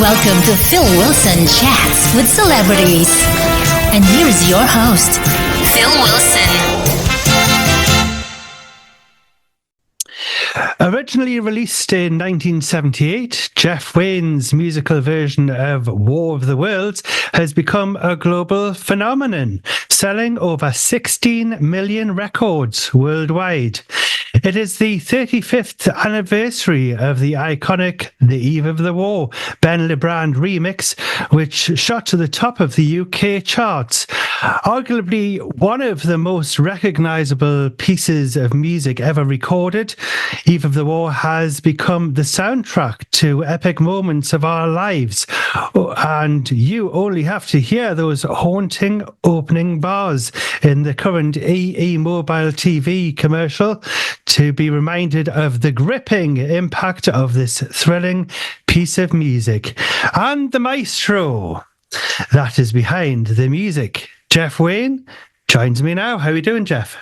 Welcome to Phil Wilson Chats with Celebrities. And here's your host, Phil Wilson. Originally released in 1978, Jeff Wayne's musical version of War of the Worlds has become a global phenomenon, selling over 16 million records worldwide. It is the 35th anniversary of the iconic The Eve of the War Ben LeBrand remix, which shot to the top of the UK charts. Arguably one of the most recognisable pieces of music ever recorded, Eve of the War has become the soundtrack to epic moments of our lives. And you only have to hear those haunting opening bars in the current EE Mobile TV commercial to be reminded of the gripping impact of this thrilling piece of music. And the maestro that is behind the music, Jeff Wayne, joins me now. How are you doing, Jeff?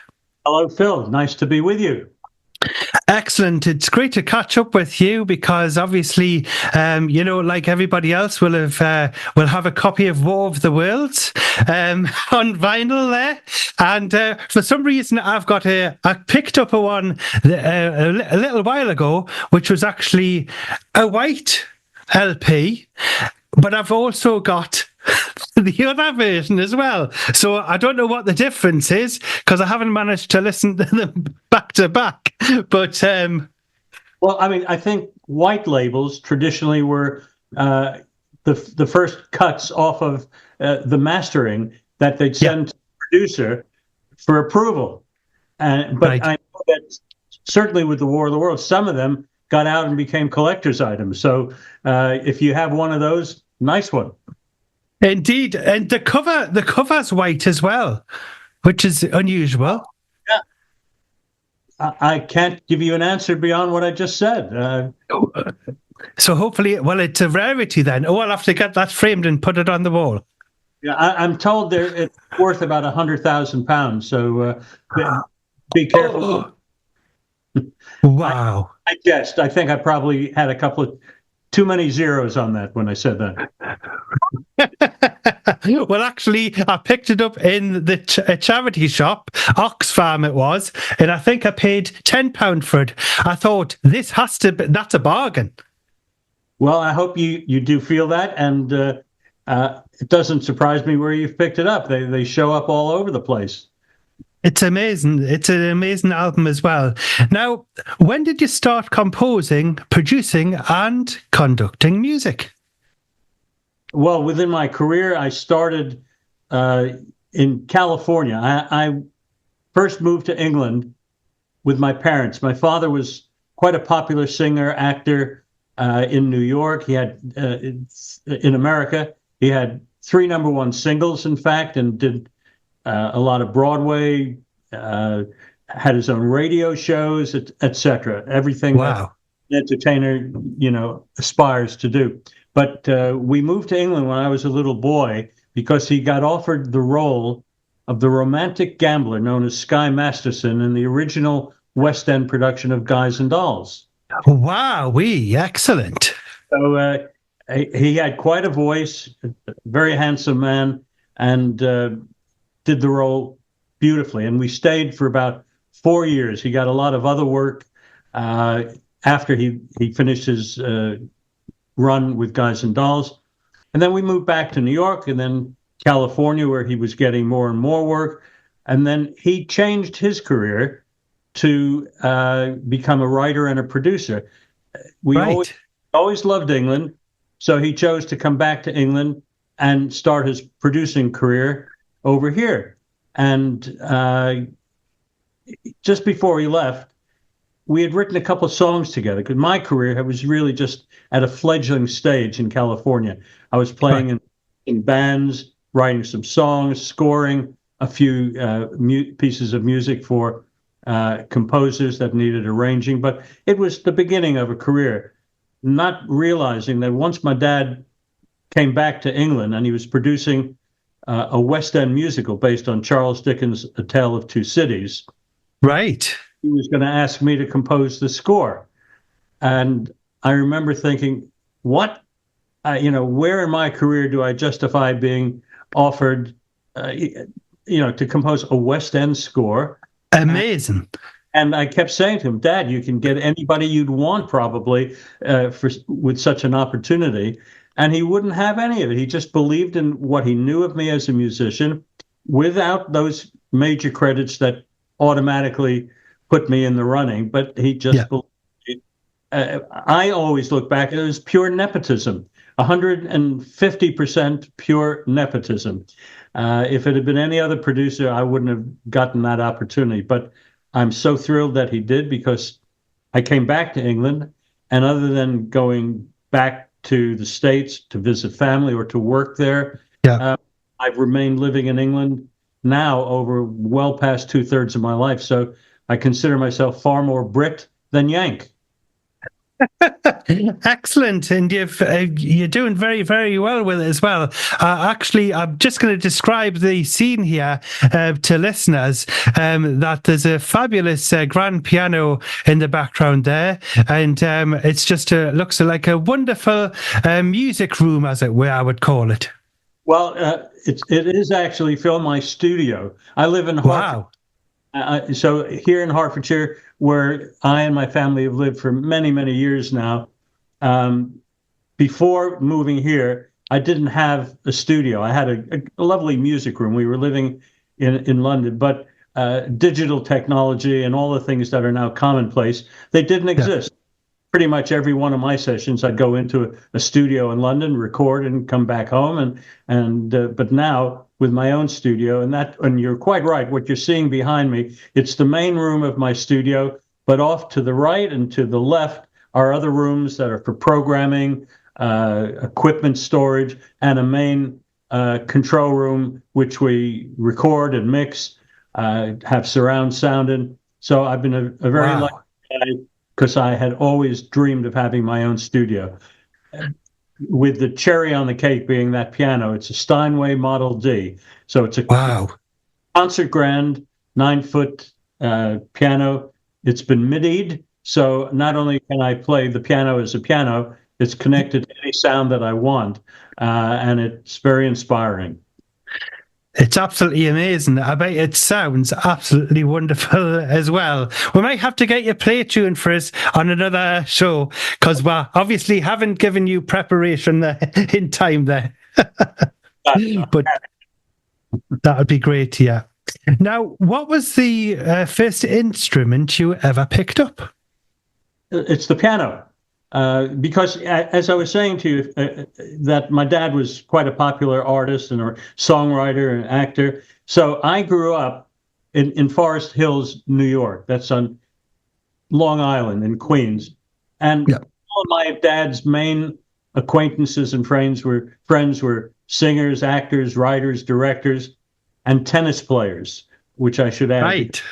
Hello, Phil. Nice to be with you. Excellent. It's great to catch up with you because obviously, like everybody else, will have a copy of War of the Worlds on vinyl there. And for some reason, I picked up one a little while ago, which was actually a white LP, but I've also got the other version as well. So I don't know what the difference is because I haven't managed to listen to them back to back. But well, I mean, I think white labels traditionally were the first cuts off of the mastering that they'd send to the producer for approval. But right. I know that certainly with the War of the Worlds, some of them got out and became collector's items. So if you have one of those, nice one. Indeed, and the cover's white as well, which is unusual. Yeah, I can't give you an answer beyond what I just said. So hopefully, it's a rarity then. Oh, I'll have to get that framed and put it on the wall. Yeah, I'm told it's worth about £100,000. So be careful. Wow. I guessed. I think I probably had a couple of too many zeros on that when I said that. Well, actually, I picked it up in the charity shop, Oxfam it was, and I think I paid £10 for it. I thought, that's a bargain. Well, I hope you do feel that, and it doesn't surprise me where you've picked it up. They show up all over the place. It's amazing. It's an amazing album as well. Now, when did you start composing, producing, and conducting music? Well, within my career, I started in California. I first moved to England with my parents. My father was quite a popular singer, actor in New York. He had, in America, he had 3 number 1 singles, in fact, and did a lot of Broadway, had his own radio shows, etc. Everything that an entertainer, aspires to do. But we moved to England when I was a little boy because he got offered the role of the romantic gambler known as Sky Masterson in the original West End production of Guys and Dolls. Wow, excellent. So he had quite a voice, a very handsome man, and did the role beautifully. And we stayed for about 4 years. He got a lot of other work after he finished his run with Guys and Dolls. And then we moved back to New York and then California, where he was getting more and more work. And then he changed his career to become a writer and a producer. We always loved England, so he chose to come back to England and start his producing career over here. And just before he left, we had written a couple of songs together because my career was really just at a fledgling stage in California. I was playing in bands, writing some songs, scoring a few pieces of music for composers that needed arranging. But it was the beginning of a career, not realizing that once my dad came back to England and he was producing a West End musical based on Charles Dickens' A Tale of Two Cities. Right. He was going to ask me to compose the score. And I remember thinking, what? where in my career do I justify being offered, to compose a West End score? Amazing. And I kept saying to him, Dad, you can get anybody you'd want probably with such an opportunity. And he wouldn't have any of it. He just believed in what he knew of me as a musician without those major credits that automatically put me in the running. But he just believed. I always look back, it was pure nepotism, 150% pure nepotism. If it had been any other producer, I wouldn't have gotten that opportunity. But I'm so thrilled that he did, because I came back to England, and other than going back to the States to visit family or to work there, I've remained living in England now over well past 2/3 of my life. So I consider myself far more Brit than Yank. Excellent, and you're doing very, very well with it as well. Actually, I'm just going to describe the scene here to listeners. That there's a fabulous grand piano in the background there, and it's just looks like a wonderful music room, as it were, I would call it. Well, it is actually, Phil, my studio. I live in Hertfordshire. Wow. So here in Hertfordshire, where I and my family have lived for many, many years now, before moving here, I didn't have a studio. I had a lovely music room. We were living in London, but digital technology and all the things that are now commonplace, they didn't exist. Pretty much every one of my sessions, I'd go into a studio in London, record, and come back home. But now with my own studio, and you're quite right, what you're seeing behind me, it's the main room of my studio, but off to the right and to the left are other rooms that are for programming, equipment storage, and a main control room, which we record and mix, have surround sound in. So I've been a very lucky guy, because I had always dreamed of having my own studio. With the cherry on the cake being that piano, it's a Steinway Model D. So it's a concert grand 9-foot piano. It's been MIDI'd, so not only can I play the piano as a piano, it's connected to any sound that I want, and it's very inspiring. It's absolutely amazing. I bet it sounds absolutely wonderful as well. We might have to get you play tune for us on another show, because we obviously haven't given you preparation in time there. But that would be great, yeah. Now, what was the first instrument you ever picked up? It's the piano. Because as I was saying to you, that my dad was quite a popular artist and a songwriter and actor. So I grew up in Forest Hills, New York. That's on Long Island in Queens. And all of my dad's main acquaintances and friends were singers, actors, writers, directors, and tennis players, which I should add. Right.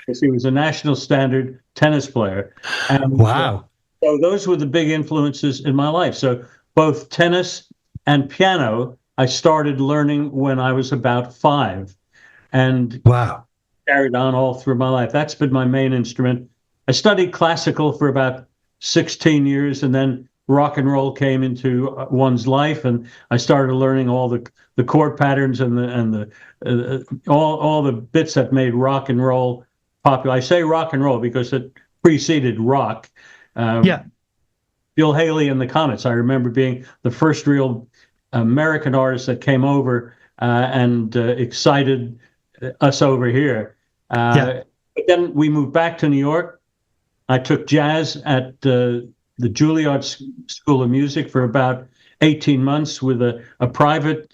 Because he was a national standard tennis player. And, wow. So those were the big influences in my life. So both tennis and piano, I started learning when I was about 5, and carried on all through my life. That's been my main instrument. I studied classical for about 16 years, and then rock and roll came into one's life, and I started learning all the chord patterns and all the bits that made rock and roll popular. I say rock and roll because it preceded rock. Bill Haley and the Comets, I remember being the first real American artist that came over and excited us over here. But then we moved back to New York. I took jazz at the Juilliard School of Music for about 18 months with a private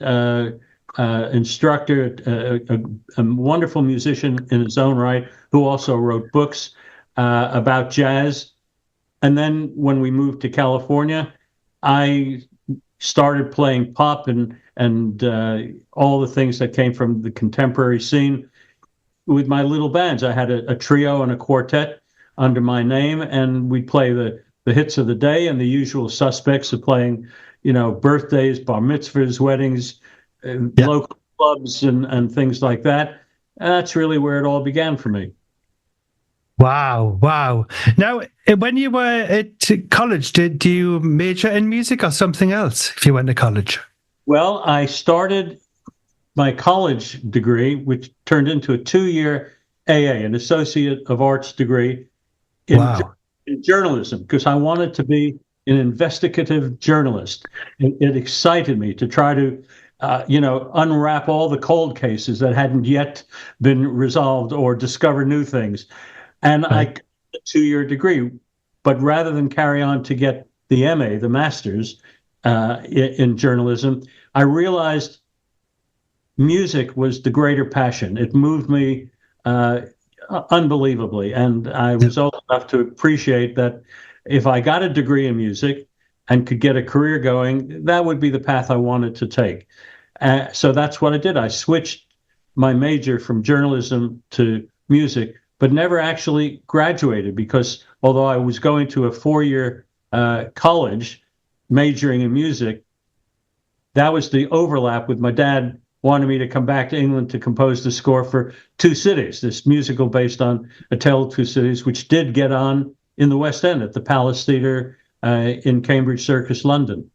instructor, a wonderful musician in his own right, who also wrote books about jazz. And then when we moved to California, I started playing pop and all the things that came from the contemporary scene with my little bands. I had a trio and a quartet under my name, and we'd play the hits of the day and the usual suspects of playing, birthdays, bar mitzvahs, weddings, local clubs and things like that. And that's really where it all began for me. Wow, wow. Now, when you were at college, do you major in music or something else if you went to college? Well, I started my college degree, which turned into a 2-year AA, an Associate of Arts degree in, Wow. in journalism, because I wanted to be an investigative journalist. It excited me to try to, unwrap all the cold cases that hadn't yet been resolved or discover new things. And I Right. got a 2-year degree, but rather than carry on to get the MA, the master's in journalism, I realized music was the greater passion. It moved me uh, unbelievably. And I Yeah. was old enough to appreciate that if I got a degree in music and could get a career going, that would be the path I wanted to take. So that's what I did. I switched my major from journalism to music, but never actually graduated because although I was going to a 4-year college majoring in music, that was the overlap with my dad wanted me to come back to England to compose the score for Two Cities, this musical based on A Tale of Two Cities, which did get on in the West End at the Palace Theatre in Cambridge Circus, London.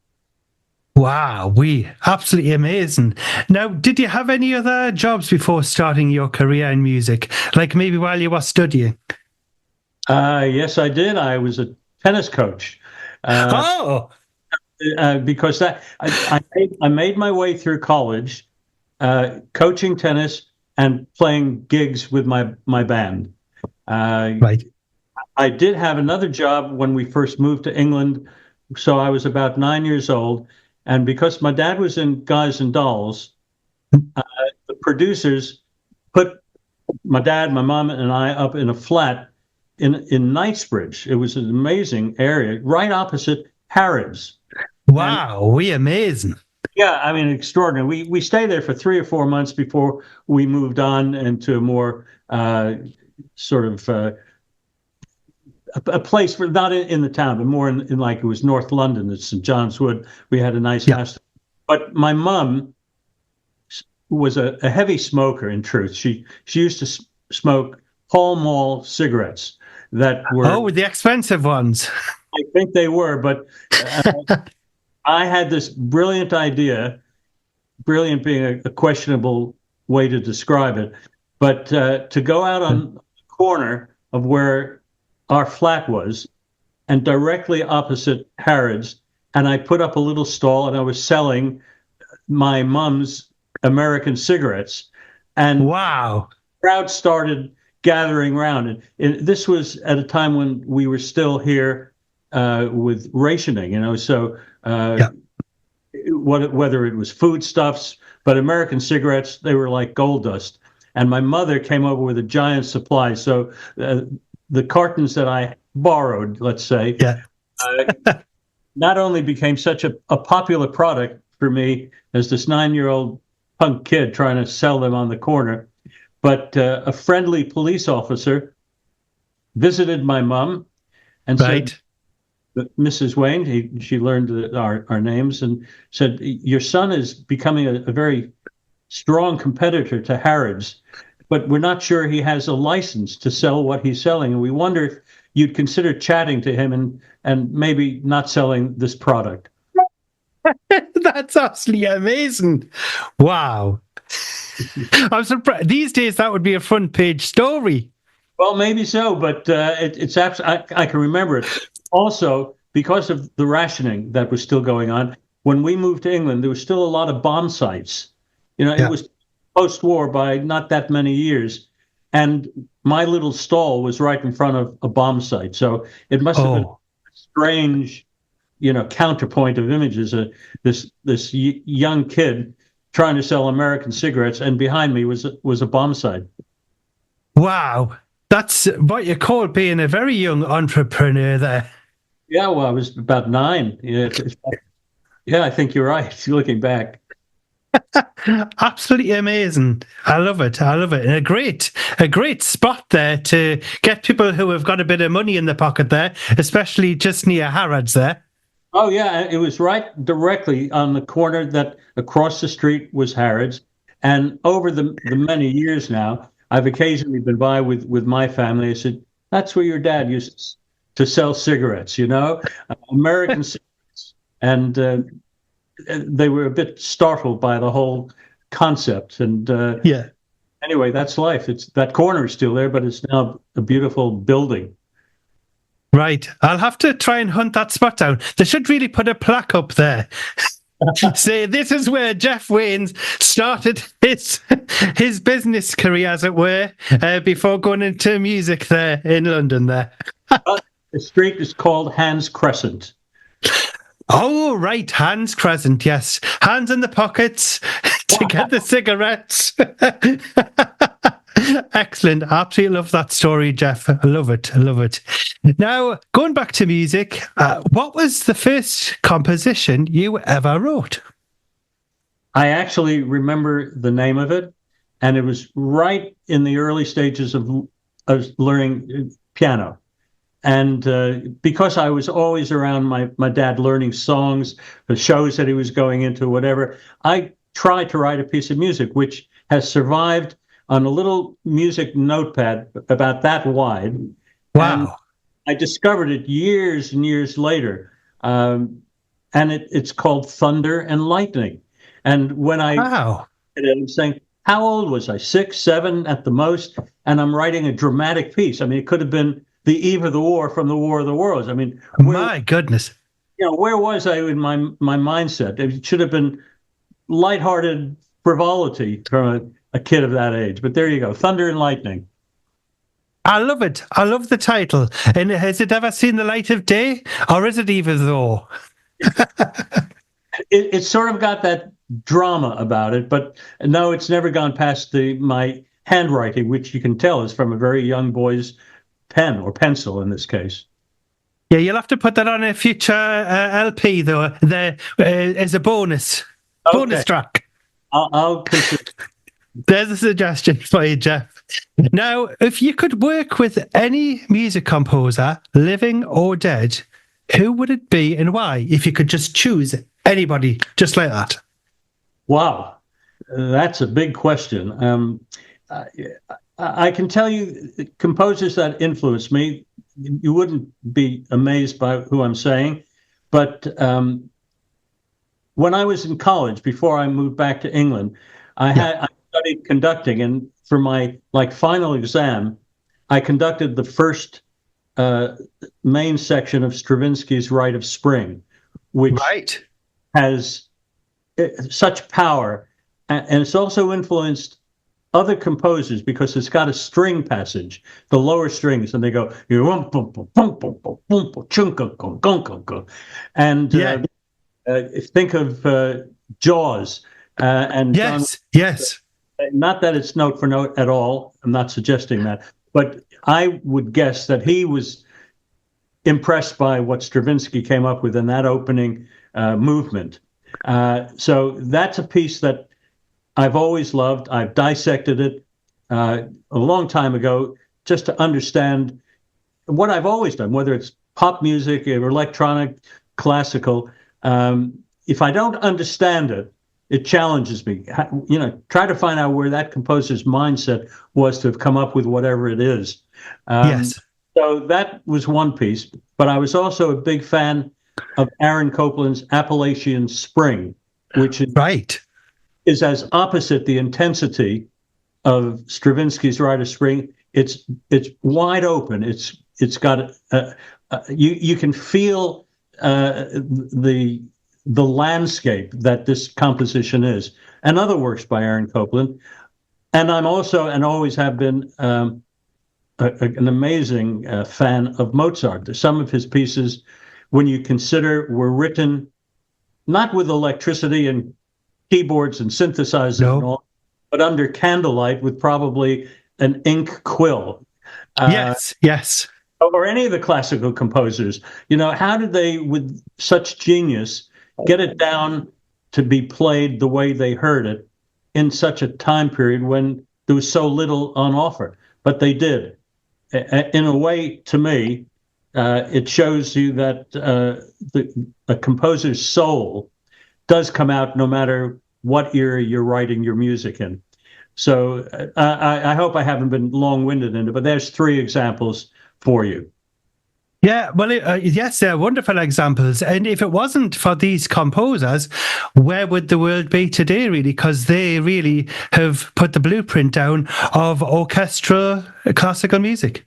Wow, we absolutely amazing. Now, did you have any other jobs before starting your career in music? Like maybe while you were studying? Yes, I did. I was a tennis coach. Uh, Oh, because I made my way through college, coaching tennis and playing gigs with my band. Uh, right. I did have another job when we first moved to England, so I was about 9 years old, and because my dad was in Guys and Dolls, uh, the producers put my dad, my mom, and I up in a flat in Knightsbridge. It was an amazing area, right opposite Harrods. And Wow, we amazing. yeah, I mean, extraordinary. We stayed there for 3 or 4 months before we moved on into a more sort of a place for not in the town, but more in like it was North London at St. John's Wood. We had a nice Yeah. house. But my mom was a heavy smoker. In truth, she used to smoke Pall Mall cigarettes that were, Oh, the expensive ones. I think they were, but uh, I had this brilliant idea, brilliant being a questionable way to describe it, but to go out on the corner of where our flat was and directly opposite Harrods, and I put up a little stall and I was selling my mom's American cigarettes, and Wow. crowds started gathering around. And this was at a time when we were still here with rationing, so Yeah. whether it was foodstuffs, but American cigarettes, they were like gold dust. And my mother came over with a giant supply. So the cartons that I borrowed, let's say, Yeah. uh, not only became such a popular product for me as this 9-year-old punk kid trying to sell them on the corner, but a friendly police officer visited my mom and said, Right. Mrs. Wayne, she learned our names and said, your son is becoming a very strong competitor to Harrods, but we're not sure he has a license to sell what he's selling. And we wonder if you'd consider chatting to him and maybe not selling this product. That's absolutely amazing. Wow. I'm surprised. These days, that would be a front page story. Well, maybe so, but it's I can remember it. Also, because of the rationing that was still going on, when we moved to England, there was still a lot of bomb sites. It Yeah. was post-war by not that many years, and my little stall was right in front of a bomb site. So it must have been Oh, a strange, counterpoint of images. This young kid trying to sell American cigarettes, and behind me was a bomb site. wow. That's what you call being a very young entrepreneur there. Yeah, well, I was about 9. Yeah, yeah, I think you're right. Looking back. Absolutely amazing. I love it. I love it. And a great spot there to get people who have got a bit of money in the pocket there, especially just near Harrods there. Oh yeah, it was right directly on the corner that across the street was Harrods. And over the many years now, I've occasionally been by with my family. I said, That's where your dad used to sell cigarettes, American cigarettes. And they were a bit startled by the whole concept. And Yeah. anyway, that's life. It's that corner is still there, but it's now a beautiful building. Right. I'll have to try and hunt that spot down. They should really put a plaque up there. Say this is where Jeff Waynes started his business career, as it were, before going into music there in London there. The street is called Hans Crescent. Oh, right. Hans Crescent, yes. Hands in the pockets to get the cigarettes. Excellent. Absolutely love that story, Jeff. I love it. I love it. Now, going back to music, what was the first composition you ever wrote? I actually remember the name of it, and it was right in the early stages of learning piano. And because I was always around my dad learning songs, the shows that he was going into, whatever, I tried to write a piece of music, which has survived on a little music notepad about that wide. Wow. And I discovered it years and years later. And it's called Thunder and Lightning. And when I was saying, how old was I? 6, 7 at the most? And I'm writing a dramatic piece. I mean, it could have been the eve of the war from the War of the Worlds. I mean, my goodness. Where was I in my mindset? It should have been lighthearted frivolity from a kid of that age. But there you go, Thunder and Lightning. I love it. I love the title. And has it ever seen the light of day, or is it either though? It's sort of got that drama about it, but no, it's never gone past my handwriting, which you can tell is from a very young boy's pen or pencil in this case. Yeah, you'll have to put that on a future LP though, as a bonus track. I'll consider. There's a suggestion for you, Jeff. Now, if you could work with any music composer, living or dead, who would it be and why? If you could just choose anybody, just like that. Wow, that's a big question. I can tell you composers that influenced me. You wouldn't be amazed by who I'm saying, but when I was in college, before I moved back to England, I studied conducting, and for my final exam, I conducted the first main section of Stravinsky's Rite of Spring, which has such power, and it's also influenced other composers because it's got a string passage, the lower strings, and they go and think of Jaws and yes. Not that it's note for note at all. I'm not suggesting that, but I would guess that he was impressed by what Stravinsky came up with in that opening movement. So that's a piece that I've always loved. I've dissected it a long time ago just to understand what I've always done, whether it's pop music or electronic, classical. If I don't understand it, it challenges me. Try to find out where that composer's mindset was to have come up with whatever it is. Yes. So that was one piece, but I was also a big fan of Aaron Copland's Appalachian Spring, which is as opposite the intensity of Stravinsky's Rite of Spring. It's wide open. It's got you can feel the landscape that this composition is, and other works by Aaron Copland. And I'm also, and always have been, an amazing fan of Mozart. Some of his pieces, when you consider, were written not with electricity and keyboards and synthesizers and all, but under candlelight with probably an ink quill. Yes. Or any of the classical composers. How did they, with such genius, get it down to be played the way they heard it in such a time period when there was so little on offer? But they did. In a way, to me, it shows you that a composer's soul does come out no matter what era you're writing your music in. So I hope I haven't been long-winded in it, but there's 3 examples for you. Yeah, well, yes, they're wonderful examples. And if it wasn't for these composers, where would the world be today, really? Because they really have put the blueprint down of orchestral classical music.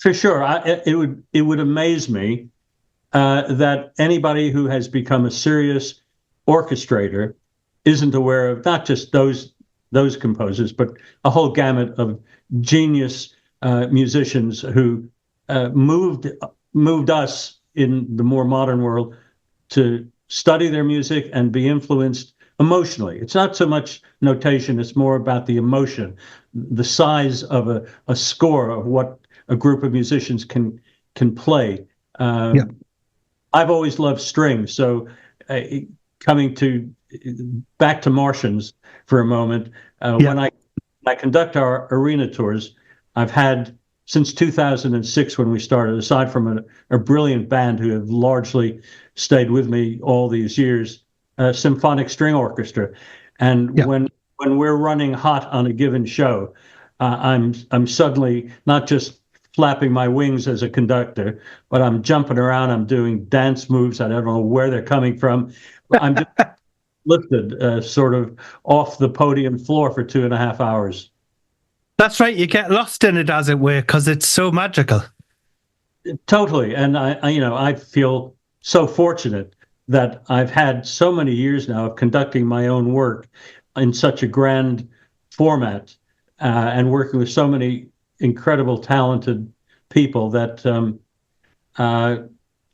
For sure. It would amaze me that anybody who has become a serious orchestrator isn't aware of not just those composers, but a whole gamut of genius musicians who moved us in the more modern world to study their music and be influenced emotionally. It's not so much notation, it's more about the emotion, the size of a score of what a group of musicians can play. Yeah. I've always loved strings, so coming back to Martians for a moment, when I conduct our arena tours, I've had since 2006 when we started, aside from a brilliant band who have largely stayed with me all these years, a symphonic string orchestra. And when we're running hot on a given show, I'm suddenly not just flapping my wings as a conductor, but I'm jumping around, I'm doing dance moves. I don't know where they're coming from. I'm just lifted sort of off the podium floor for 2.5 hours. That's right. You get lost in it, as it were, because it's so magical. Totally. And I feel so fortunate that I've had so many years now of conducting my own work in such a grand format and working with so many incredible, talented people that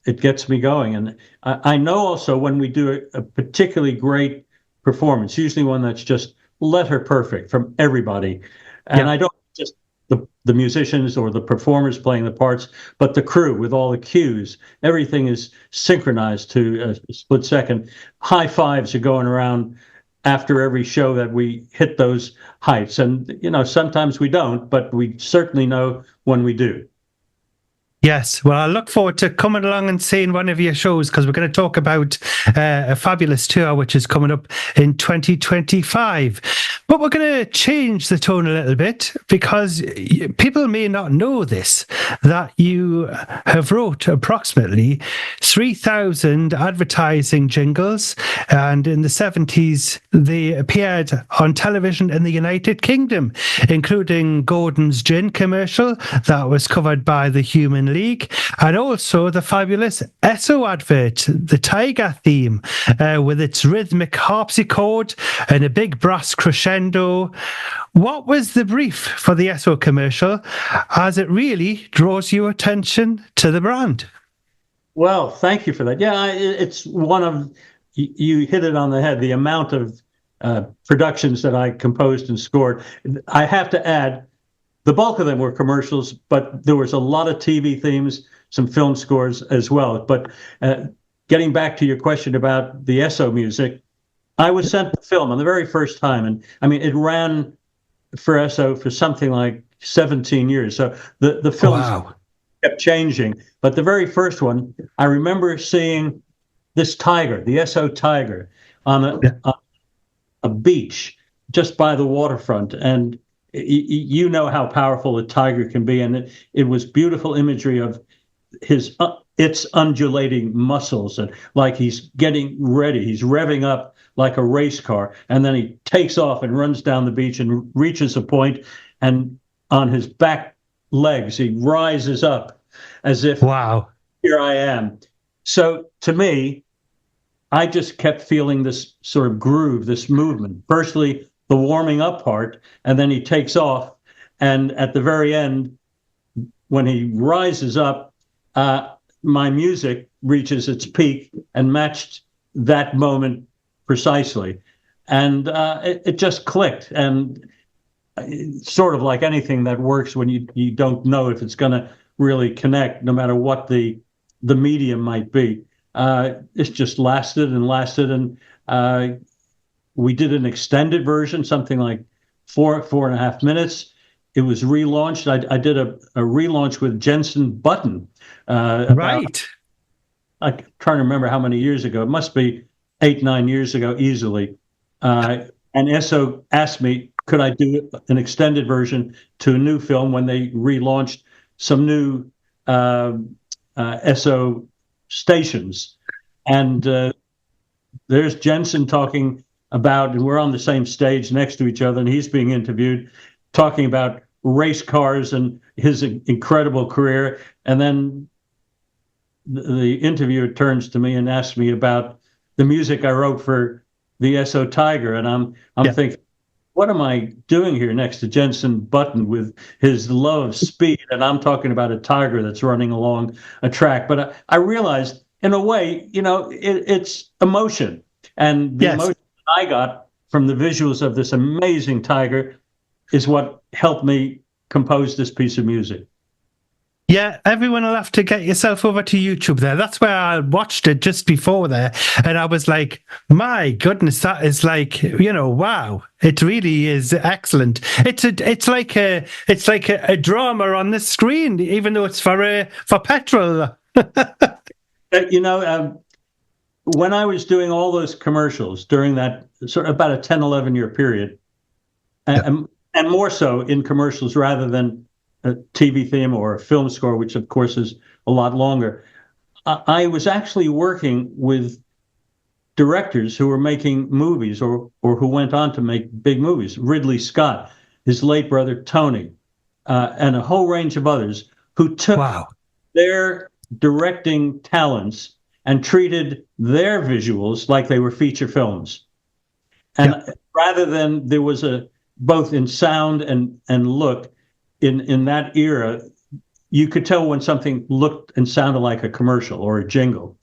it gets me going. And I know also when we do a particularly great performance, usually one that's just letter perfect from everybody. And I don't just the musicians or the performers playing the parts, but the crew with all the cues. Everything is synchronized to a split second. High fives are going around after every show that we hit those heights. And, sometimes we don't, but we certainly know when we do. Yes, well, I look forward to coming along and seeing one of your shows, because we're going to talk about a fabulous tour which is coming up in 2025. But we're going to change the tone a little bit, because people may not know this, that you have wrote approximately 3,000 advertising jingles, and in the 70s they appeared on television in the United Kingdom, including Gordon's Gin commercial that was covered by the Human League, and also the fabulous Esso advert, the Tiger theme, with its rhythmic harpsichord and a big brass crescendo. What was the brief for the Esso commercial, as it really draws your attention to the brand? Well, thank you for that. Yeah, it's one of, you hit it on the head, the amount of productions that I composed and scored. I have to add, the bulk of them were commercials, but there was a lot of TV themes, some film scores as well. But getting back to your question about the Esso music, I was sent the film on the very first time. And I mean, it ran for Esso for something like 17 years. So the films kept changing. But the very first one, I remember seeing this tiger, the Esso tiger, on a beach just by the waterfront. And you know how powerful a tiger can be, and it was beautiful imagery of its undulating muscles, and like he's getting ready, he's revving up like a race car, and then he takes off and runs down the beach and reaches a point, and on his back legs he rises up as if, wow, here I am. So to me, I just kept feeling this sort of groove, this movement. Firstly, the warming up part, and then he takes off. And at the very end, when he rises up, my music reaches its peak and matched that moment precisely. And it just clicked. And it's sort of like anything that works when you don't know if it's going to really connect, no matter what the medium might be. It's just lasted and lasted. And we did an extended version, something like 4.5 minutes. It was relaunched. I did a relaunch with Jensen Button. Right. I'm trying to remember how many years ago. It must be 8-9 years ago, easily. And Esso asked me, could I do an extended version to a new film when they relaunched some new SO stations, and there's Jensen talking about, and we're on the same stage next to each other, and he's being interviewed, talking about race cars and his incredible career. And then the interviewer turns to me and asks me about the music I wrote for the SO Tiger, and I'm thinking, what am I doing here next to Jensen Button with his love of speed? And I'm talking about a tiger that's running along a track. But I realized, in a way, it's emotion. And the emotion I got from the visuals of this amazing tiger is what helped me compose this piece of music. Yeah, everyone will have to get yourself over to YouTube there. That's where I watched it just before there. And I was like, my goodness, that is like, wow. It really is excellent. It's like a drama on the screen, even though it's for petrol. When I was doing all those commercials during that sort of about a 10, 11-year period, and more so in commercials rather than a TV theme or a film score, which of course is a lot longer, I was actually working with directors who were making movies or who went on to make big movies. Ridley Scott, his late brother Tony, and a whole range of others who took their directing talents and treated their visuals like they were feature films. And rather than there was both in sound and look, in that era, you could tell when something looked and sounded like a commercial or a jingle.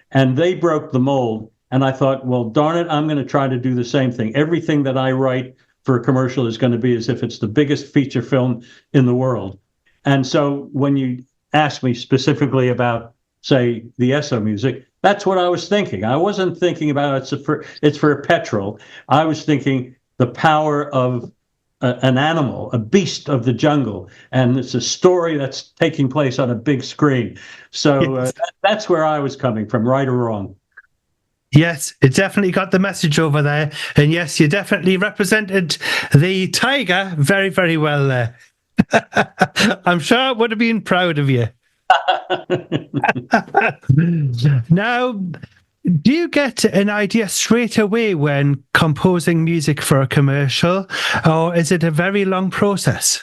And they broke the mold. And I thought, well, darn it, I'm going to try to do the same thing. Everything that I write for a commercial is going to be as if it's the biggest feature film in the world. And so when you ask me specifically about, say, the SO music, that's what I was thinking. I wasn't thinking about it's for petrol. I was thinking the power of an animal, a beast of the jungle, and it's a story that's taking place on a big screen. So that's where I was coming from, right or wrong. Yes, it definitely got the message over there. And yes, you definitely represented the tiger very, very well there. I'm sure I would have been proud of you. Now, do you get an idea straight away when composing music for a commercial, or is it a very long process?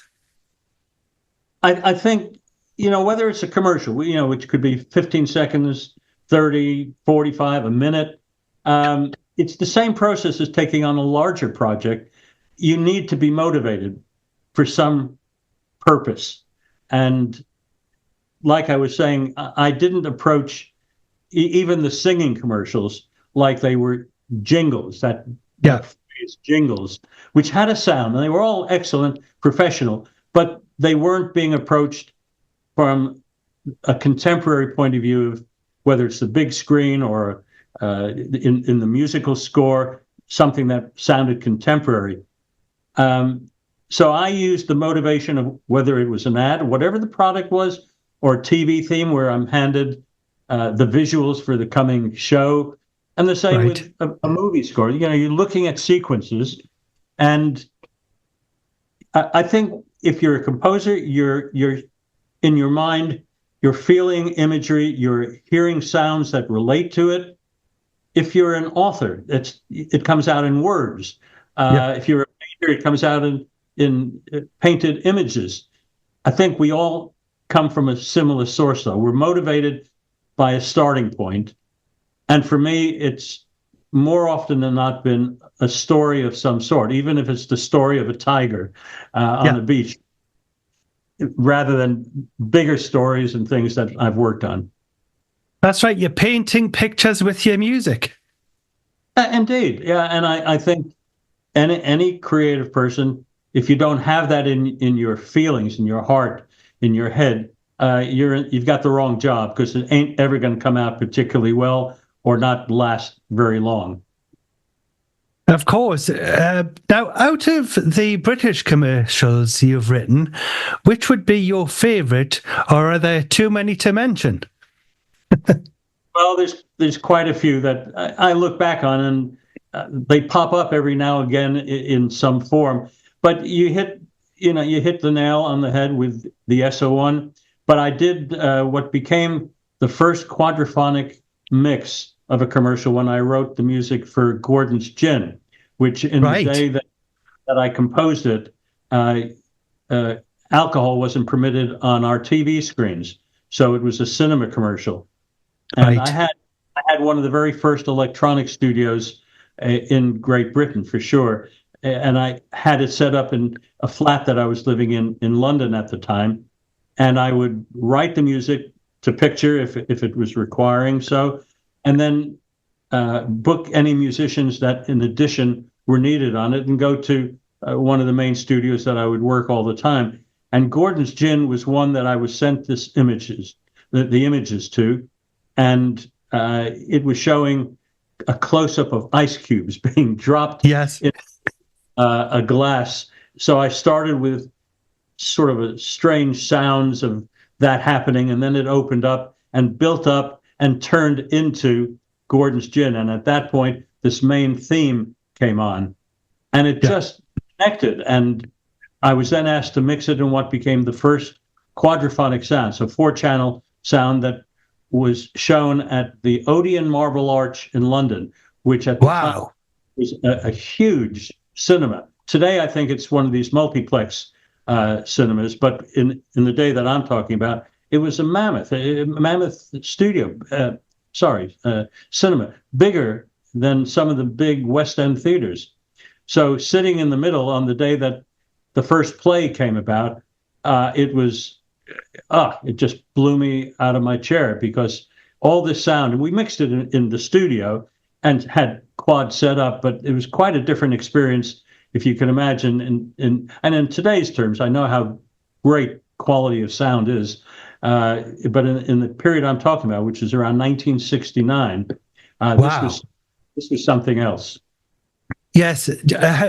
I think, whether it's a commercial, which could be 15 seconds, 30, 45, a minute, it's the same process as taking on a larger project. You need to be motivated for some purpose. And like I was saying, I didn't approach even the singing commercials like they were jingles, that jingles, which had a sound, and they were all excellent, professional, but they weren't being approached from a contemporary point of view of whether it's the big screen or in the musical score, something that sounded contemporary. So I used the motivation of whether it was an ad, whatever the product was, or a TV theme where I'm handed the visuals for the coming show, and the same with a movie score. You're looking at sequences, and I think if you're a composer, you're in your mind, you're feeling imagery, you're hearing sounds that relate to it. If you're an author, it comes out in words. If you're a painter, it comes out in painted images. I think we all come from a similar source, though. We're motivated by a starting point. And for me, it's more often than not been a story of some sort, even if it's the story of a tiger on the beach, rather than bigger stories and things that I've worked on. That's right. You're painting pictures with your music. Indeed. Yeah. And I think any creative person, if you don't have that in your feelings, in your heart, in your head, you've got the wrong job, because it ain't ever going to come out particularly well or not last very long. Of course. Now, out of the British commercials you've written, which would be your favourite, or are there too many to mention? Well, there's quite a few that I look back on, and they pop up every now and again in some form. But you hit the nail on the head with the SO1. But I did what became the first quadraphonic mix of a commercial when I wrote the music for Gordon's Gin, which in the day that I composed it, alcohol wasn't permitted on our TV screens. So it was a cinema commercial. And I had one of the very first electronic studios in Great Britain, for sure. And I had it set up in a flat that I was living in London at the time. And I would write the music to picture if it was requiring so, and then book any musicians that in addition were needed on it and go to one of the main studios that I would work all the time. And Gordon's Gin was one that I was sent the images to, and it was showing a close-up of ice cubes being dropped in a glass. So I started with sort of a strange sounds of that happening, and then it opened up and built up and turned into Gordon's Gin. And at that point, this main theme came on, and it just connected. And I was then asked to mix it in what became the first quadraphonic sound, so 4-channel sound that was shown at the Odeon Marble Arch in London, which at the time was a huge cinema. Today, I think it's one of these multiplex cinemas, but in the day that I'm talking about, it was a mammoth studio, cinema, bigger than some of the big West End theaters. So sitting in the middle on the day that the first play came about, it just blew me out of my chair, because all this sound, and we mixed it in the studio and had quad set up, but it was quite a different experience, if you can imagine. And in today's terms, I know how great quality of sound is, but in the period I'm talking about, which is around 1969, this was something else. Yes,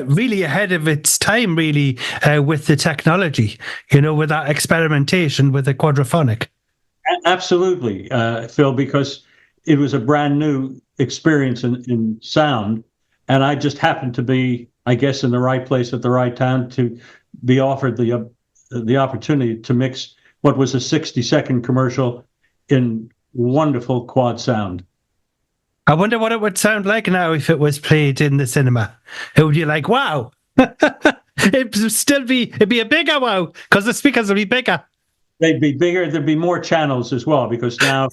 really ahead of its time, really, with the technology, with that experimentation with the quadraphonic. Absolutely, Phil, because it was a brand new experience in sound, and I just happened to be, I guess, in the right place at the right time to be offered the opportunity to mix what was a 60-second commercial in wonderful quad sound. I wonder what it would sound like now if it was played in the cinema. It would be like, wow. It'd be a bigger wow, because the speakers would be bigger. They'd be bigger. There'd be more channels as well, because now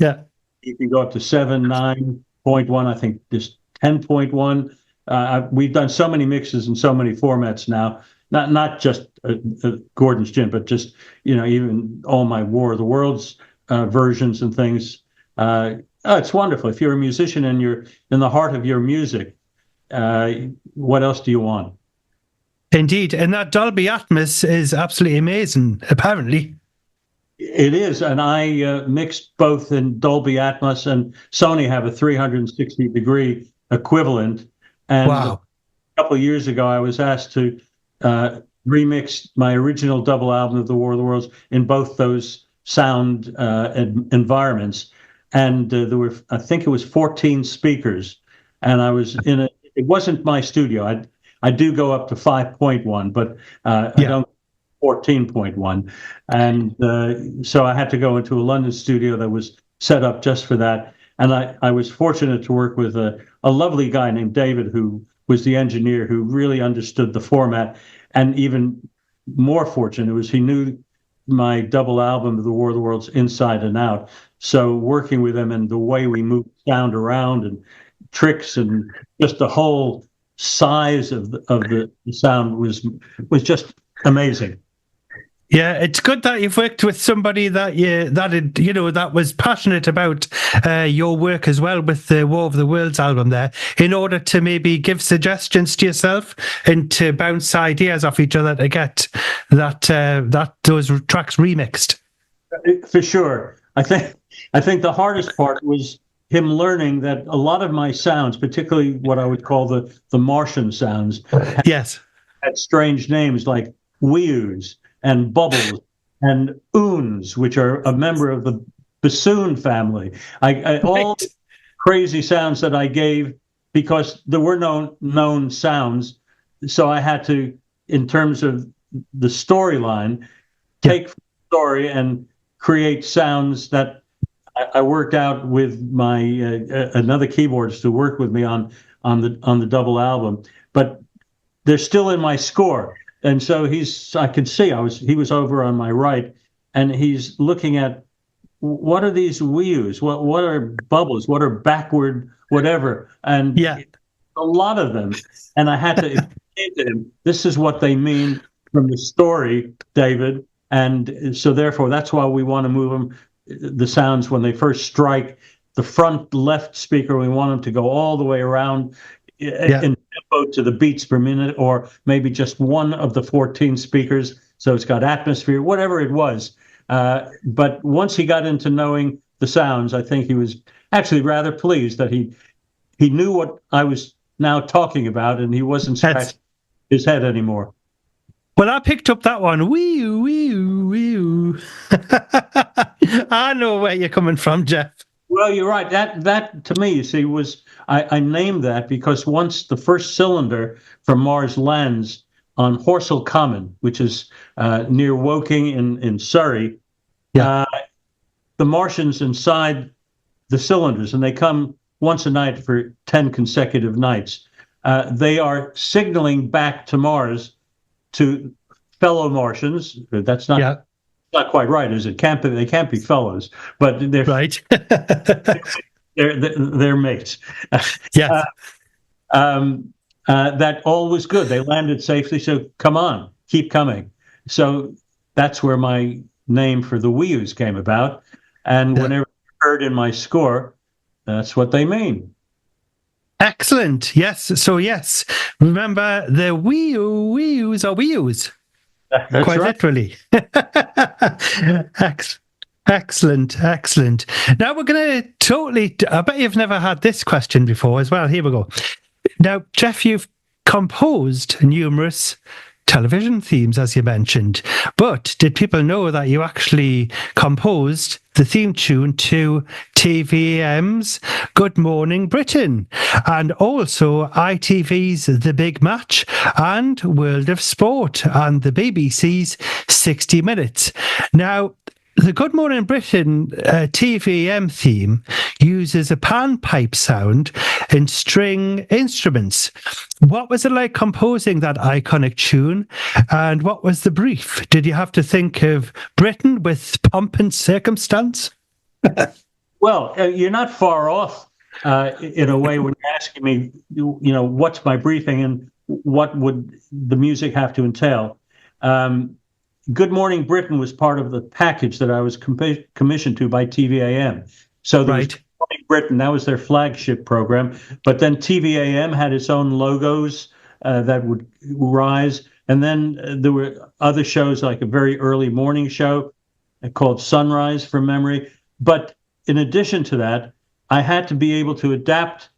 you can go up to 7, 9.1. I think there's 10.1. We've done so many mixes in so many formats now. Not just Gordon's Gin, but just even all my War of the Worlds versions and things. It's wonderful. If you're a musician and you're in the heart of your music, what else do you want? Indeed. And that Dolby Atmos is absolutely amazing, apparently. It is. And I mixed both in Dolby Atmos, and Sony have a 360-degree equivalent. And a couple of years ago, I was asked to remix my original double album of the War of the Worlds in both those sound environments. And there were, I think it was 14 speakers, and I was it wasn't my studio. I do go up to 5.1, but I don't 14.1. And so I had to go into a London studio that was set up just for that. And I was fortunate to work with a lovely guy named David, who was the engineer, who really understood the format. And even more fortunate was he knew my double album of the War of the Worlds inside and out. So working with him and the way we moved sound around and tricks and just the whole size of the sound was just amazing. Yeah, it's good that you've worked with somebody that was passionate about your work as well, with the War of the Worlds album there, in order to maybe give suggestions to yourself and to bounce ideas off each other to get those tracks remixed. For sure. I think the hardest part was him learning that a lot of my sounds, particularly what I would call the Martian sounds, had strange names like weeus and bubbles and oons, which are a member of the bassoon family. All crazy sounds that I gave because there were no known sounds. So I had to, in terms of the storyline, take the story and create sounds that I worked out with my another keyboardist who worked with me on the double album, but they're still in my score. And so I could see he was over on my right, and he's looking at what are these wheels? What are bubbles? What are backward whatever? And Yeah. a lot of them. And I had to explain to him, this is what they mean from the story, David. And so therefore, that's why we want to move them, the sounds when they first strike the front left speaker, we want them to go all the way around in tempo to the beats per minute, or maybe just one of the 14 speakers. So it's got atmosphere, whatever it was. But once he got into knowing the sounds, I think he was actually rather pleased that he knew what I was now talking about, and he wasn't scratching his head anymore. Well, I picked up that one. Wee-oo, wee-oo, wee-oo. I know where you're coming from, Jeff. Well, you're right. That to me, you see, was I named that because once the first cylinder from Mars lands on Horsell Common, which is near Woking in Surrey, the Martians inside the cylinders, and they come once a night for 10 consecutive nights. They are signaling back to Mars to fellow Martians. That's not quite right, is it? They can't be fellows, but they're right. they're mates. Yes. That all was good. They landed safely, so come on, keep coming. So that's where my name for the Wii-Us came about. And whenever you heard in my score, that's what they mean. Excellent. Yes. So yes, remember the Wii-Us are Wii-Us. That's quite right. literally. Excellent. Now we're going to I bet you've never had this question before as well. Here we go. Now, Jeff, you've composed numerous television themes, as you mentioned, but did people know that you actually composed the theme tune to TVM's Good Morning Britain, and also ITV's The Big Match, and World of Sport, and the BBC's 60 Minutes. Now, the Good Morning Britain TVM theme uses a panpipe sound in string instruments. What was it like composing that iconic tune, and what was the brief? Did you have to think of Britain with pomp and circumstance? Well, you're not far off in a way when you're asking me, what's my briefing and what would the music have to entail. Good Morning Britain was part of the package that I was commissioned to by TVAM. So there was Good Morning Britain, that was their flagship program. But then TVAM had its own logos that would rise. And then there were other shows, like a very early morning show called Sunrise from memory. But in addition to that, I had to be able to adapt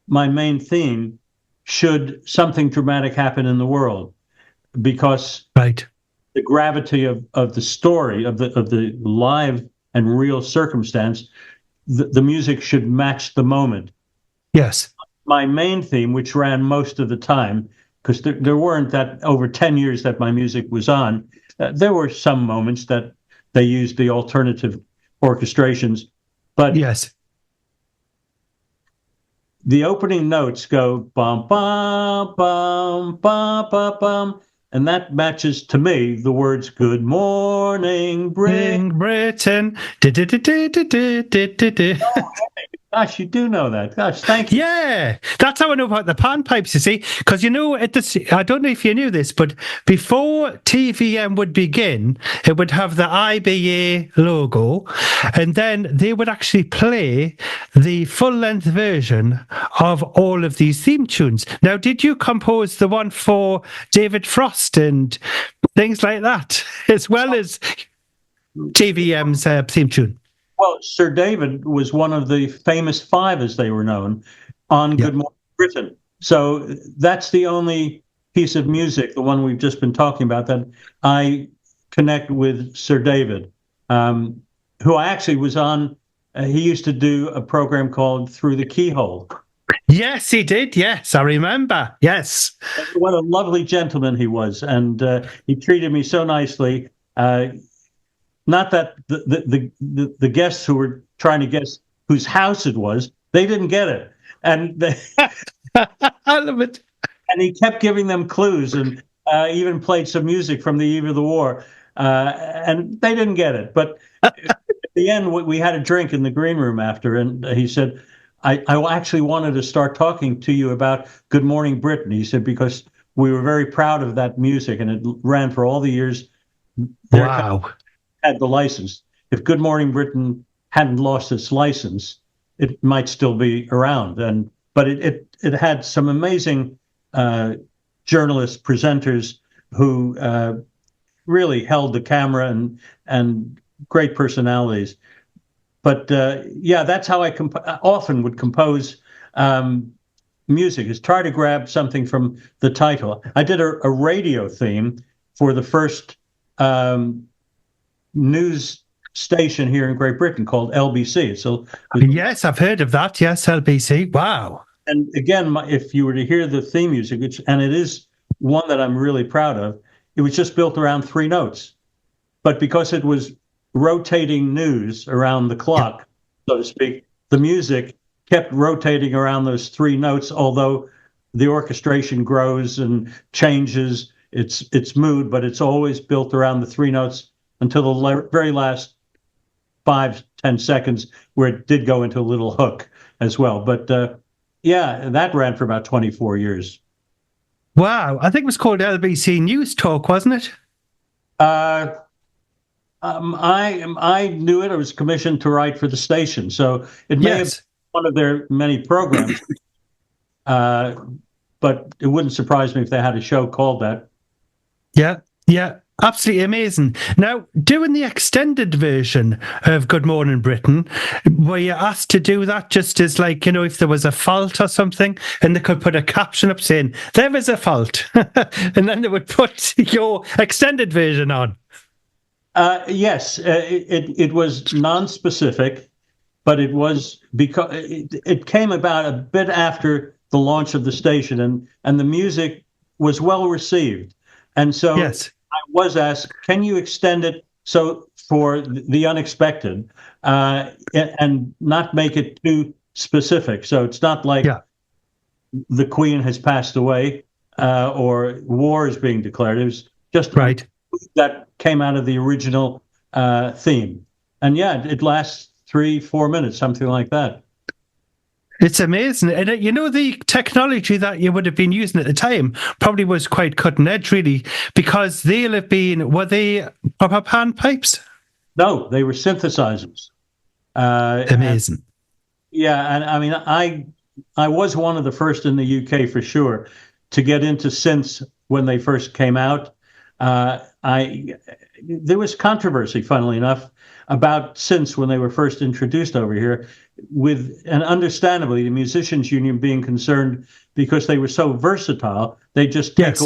my main theme should something dramatic happen in the world, because the gravity of the story, of the live and real circumstance, the music should match the moment. Yes. My main theme, which ran most of the time, because there weren't that over 10 years that my music was on, there were some moments that they used the alternative orchestrations, but yes, the opening notes go bum bum bum bum bum bum, and that matches to me the words "Good Morning Britain." Gosh, you do know that. Gosh, thank you. Yeah, that's how I know about the panpipes, you see. Because, I don't know if you knew this, but before TVM would begin, it would have the IBA logo, and then they would actually play the full-length version of all of these theme tunes. Now, did you compose the one for David Frost and things like that, as well as TVM's theme tune? Well, Sir David was one of the famous five, as they were known, on Good Morning Britain. So that's the only piece of music, the one we've just been talking about, that I connect with Sir David, who I actually was on. He used to do a program called Through the Keyhole. Yes, he did. Yes, I remember. Yes. What a lovely gentleman he was. And he treated me so nicely. not that the guests who were trying to guess whose house it was, they didn't get it, and I love it. and he kept giving them clues, and even played some music from the eve of the war, and they didn't get it. But at the end, we had a drink in the green room after, and he said, I actually wanted to start talking to you about Good Morning Britain. He said, because we were very proud of that music, and it ran for all the years their Wow. had the license. If Good Morning Britain hadn't lost its license, it might still be around. But it had some amazing journalists, presenters who really held the camera, and great personalities. But yeah, that's how I often would compose music, is try to grab something from the title. I did a radio theme for the first news station here in Great Britain called LBC. So yes, I've heard of that. Yes, LBC. Wow. And again, if you were to hear the theme music, and it is one that I'm really proud of, it was just built around 3 notes. But because it was rotating news around the clock, so to speak, the music kept rotating around those 3 notes, although the orchestration grows and changes its mood, but it's always built around the 3 notes until the very last 5-10 seconds, where it did go into a little hook as well. But yeah, that ran for about 24 years. Wow. I think it was called LBC News Talk, wasn't it? I knew it. I was commissioned to write for the station, so it may have been one of their many programs. But it wouldn't surprise me if they had a show called that. Yeah, absolutely amazing. Now, doing the extended version of Good Morning Britain, were you asked to do that just as, like, if there was a fault or something, and they could put a caption up saying, there is a fault, and then they would put your extended version on? Yes, it was non-specific, but it was because it came about a bit after the launch of the station, and the music was well received. And so yes. I was asked, can you extend it so for the unexpected, and not make it too specific? So it's not like the Queen has passed away, or war is being declared. It was just right. That came out of the original theme. And yeah, it lasts 3-4 minutes, something like that. It's amazing. And the technology that you would have been using at the time probably was quite cutting edge, really, because were they proper panpipes? No, they were synthesizers. Amazing. And I mean, I was one of the first in the UK for sure to get into synths when they first came out. There was controversy, funnily enough, about synths when they were first introduced over here, and understandably, the Musicians Union being concerned because they were so versatile, they just take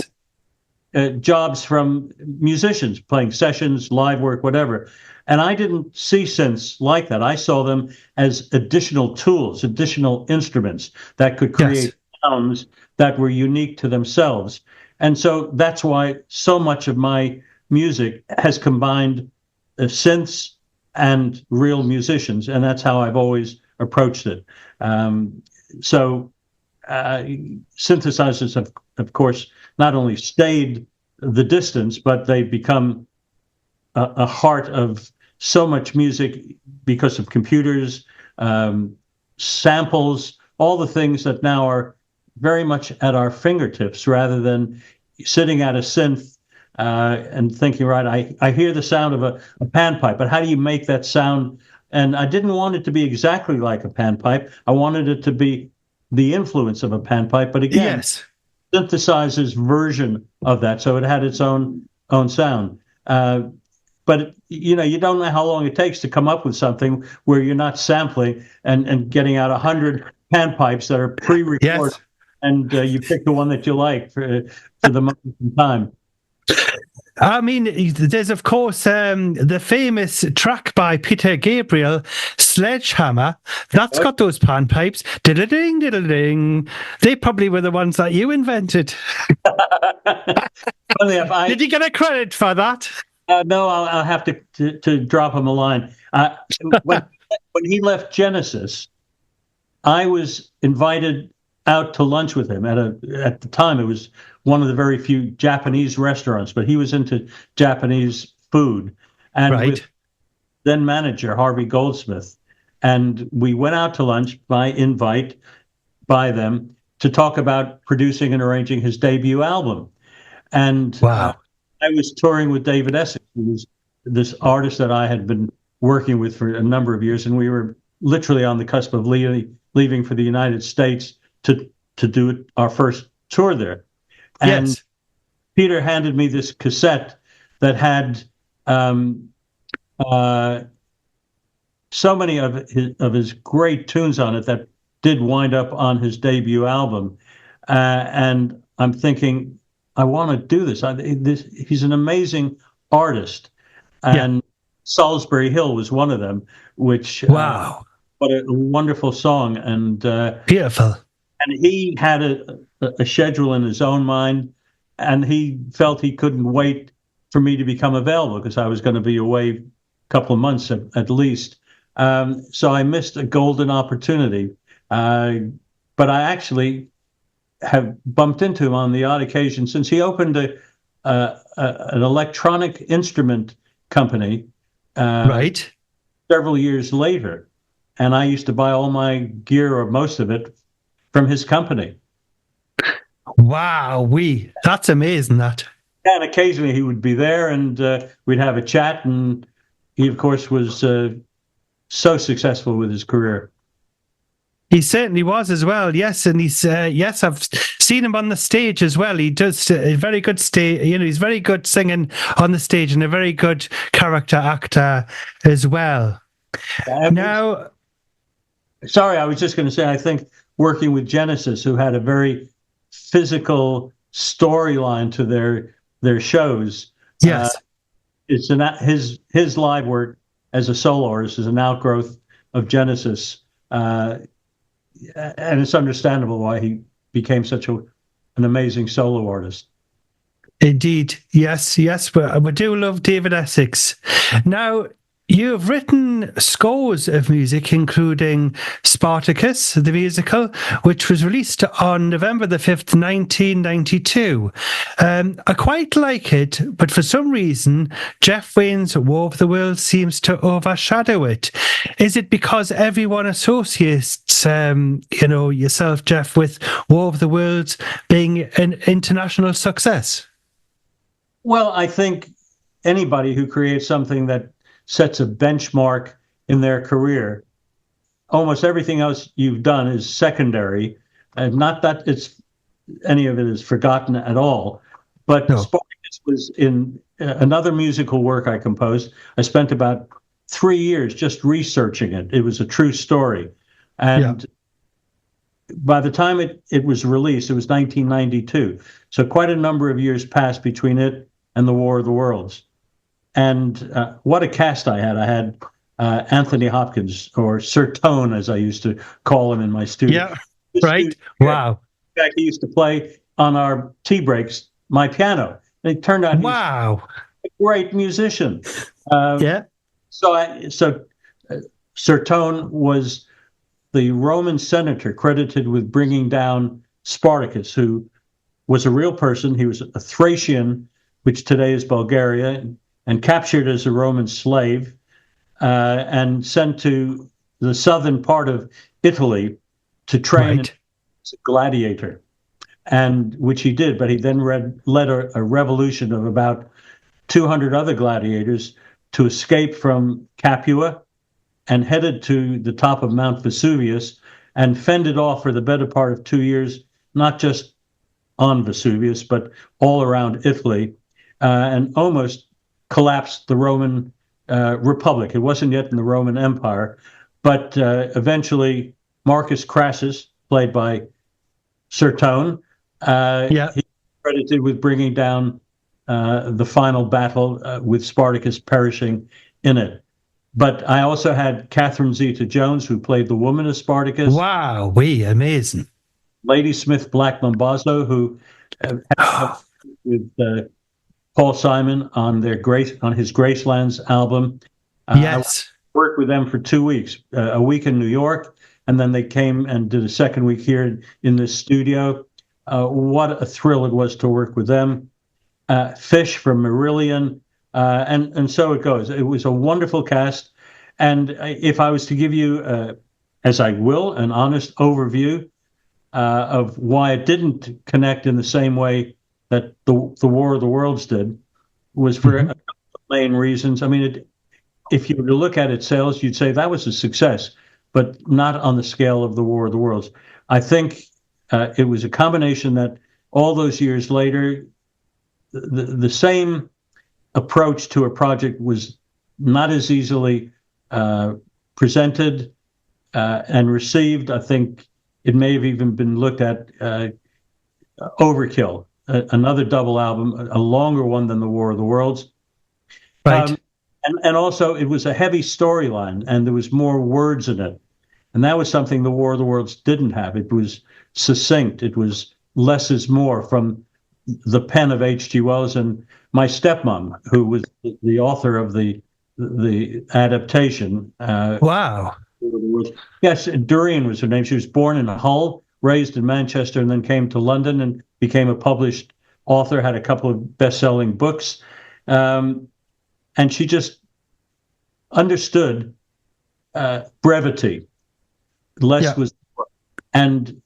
jobs from musicians playing sessions, live work, whatever. And I didn't see synths like that. I saw them as additional tools, additional instruments that could create sounds that were unique to themselves. And so that's why so much of my music has combined synths and real musicians, and that's how I've always approached it. So synthesizers have, of course, not only stayed the distance, but they've become a heart of so much music because of computers, samples, all the things that now are very much at our fingertips, rather than sitting at a synth and thinking, right, I hear the sound of a panpipe, but how do you make that sound? And I didn't want it to be exactly like a panpipe. I wanted it to be the influence of a panpipe, but again, synthesizer's version of that, so it had its own sound. But you don't know how long it takes to come up with something where you're not sampling and getting out 100 panpipes that are pre-recorded, and you pick the one that you like for the moment in time. I mean, there's, of course, the famous track by Peter Gabriel, Sledgehammer. That's got those panpipes. Diddle-ding, diddle-ding. They probably were the ones that you invented. Did you get a credit for that? No, I'll have to drop him a line. When when he left Genesis, I was invited out to lunch with him at the time it was one of the very few Japanese restaurants, but he was into Japanese food, and with Right. then manager Harvey Goldsmith, and we went out to lunch by invite by them to talk about producing and arranging his debut album. And Wow. I was touring with David Essex, who was this artist that I had been working with for a number of years, and we were literally on the cusp of leaving for the United States to do our first tour there. And Yes. Peter handed me this cassette that had uh, so many of his great tunes on it that did wind up on his debut album. And I'm thinking, I want to do this. He's an amazing artist. Yeah. And Salisbury Hill was one of them, which, Wow. what a wonderful song. Beautiful. And he had a schedule in his own mind, and he felt he couldn't wait for me to become available because I was going to be away a couple of months at least. So I missed a golden opportunity. But I actually have bumped into him on the odd occasion since he opened an electronic instrument company Right. several years later. And I used to buy all my gear, or most of it, from his company. Wow. That's amazing, that. And occasionally he would be there, and we'd have a chat. And he, of course, was so successful with his career. He certainly was as well. Yes, and he's yes, I've seen him on the stage as well. He does a very good stage. He's very good singing on the stage and a very good character actor as well. Now, sorry, I was just going to say, I think working with Genesis, who had a very physical storyline to their shows. Yes, It's his live work as a solo artist is an outgrowth of Genesis. And it's understandable why he became such an amazing solo artist. indeed. Yes, but we do love David Essex. Now, you have written scores of music, including Spartacus, the musical, which was released on November the 5th, 1992. I quite like it, but for some reason, Jeff Wayne's War of the Worlds seems to overshadow it. Is it because everyone associates, yourself, Jeff, with War of the Worlds being an international success? Well, I think anybody who creates something that sets a benchmark in their career, almost everything else you've done is secondary. And not that any of it is forgotten at all, but No. Spartacus was in another musical work I composed. I spent about 3 years just researching it. It was a true story. And by the time it was released, it was 1992. So quite a number of years passed between it and the War of the Worlds. And what a cast I had. I had Anthony Hopkins, or Sir Tone, as I used to call him in my studio. Yeah, right. Wow. In fact, he used to play on our tea breaks my piano. And it turned out he was a great musician. Yeah. So Sir Tone was the Roman senator credited with bringing down Spartacus, who was a real person. He was a Thracian, which today is Bulgaria, and captured as a Roman slave and sent to the southern part of Italy to train as a gladiator, and which he did. But he then led a revolution of about 200 other gladiators to escape from Capua and headed to the top of Mount Vesuvius and fended off for the better part of 2 years, not just on Vesuvius, but all around Italy, and almost collapsed the Roman Republic. It wasn't yet in the Roman Empire, but eventually Marcus Crassus, played by Sir Tone, he's credited with bringing down the final battle with Spartacus perishing in it. But I also had Catherine Zeta-Jones, who played the woman of Spartacus. Wow, amazing. Lady Smith Black Mambazo, who with Paul Simon on his Gracelands album. I Yes. worked with them for 2 weeks, a week in New York, and then they came and did a second week here in the studio. What a thrill it was to work with them. Fish from Marillion, and so it goes. It was a wonderful cast. And if I was to give you, as I will, an honest overview of why it didn't connect in the same way that the War of the Worlds did, was for a couple of main reasons. I mean, if you were to look at its sales, you'd say that was a success, but not on the scale of the War of the Worlds. I think it was a combination that all those years later, the same approach to a project was not as easily presented and received. I think it may have even been looked at overkill, another double album, a longer one than the War of the Worlds. Right. And also, it was a heavy storyline, and there was more words in it. And that was something the War of the Worlds didn't have. It was succinct. It was less is more from the pen of H.G. Wells and my stepmom, who was the author of the adaptation. Wow. Yes, Doreen was her name. She was born in Hull, raised in Manchester, and then came to London and became a published author, had a couple of best-selling books. And she just understood brevity. Less was more. And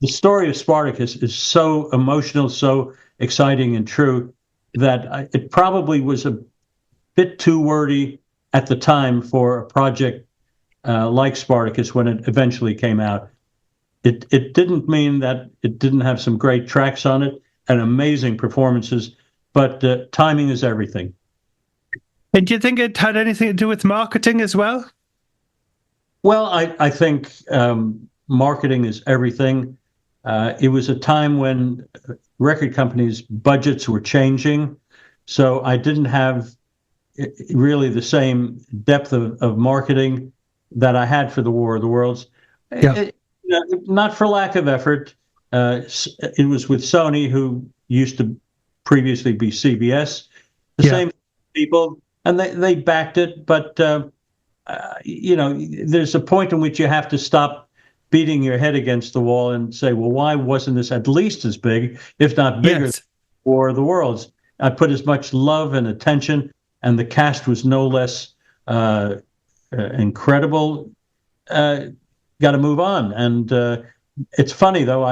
the story of Spartacus is so emotional, so exciting and true that it probably was a bit too wordy at the time for a project like Spartacus when it eventually came out. It didn't mean that it didn't have some great tracks on it and amazing performances, but timing is everything. And do you think it had anything to do with marketing as well? Well, I think marketing is everything. It was a time when record companies' budgets were changing, so I didn't have really the same depth of marketing that I had for the War of the Worlds. Yeah. Not for lack of effort. It was with Sony, who used to previously be CBS, the same people, and they backed it. But there's a point in which you have to stop beating your head against the wall and say, well, why wasn't this at least as big, if not bigger, than War of the Worlds? I put as much love and attention, and the cast was no less incredible. Got to move on. And it's funny, though,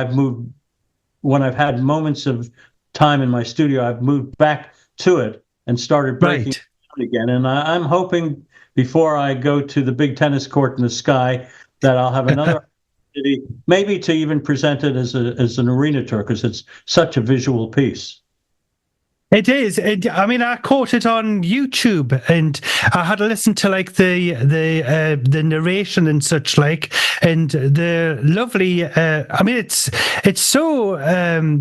when I've had moments of time in my studio, I've moved back to it and started breaking it down again. And I'm hoping before I go to the big tennis court in the sky that I'll have another opportunity, maybe to even present it as an arena tour, because it's such a visual piece. It is. I mean, I caught it on YouTube, and I had to listen to like the narration and such like, and the lovely. I mean, it's so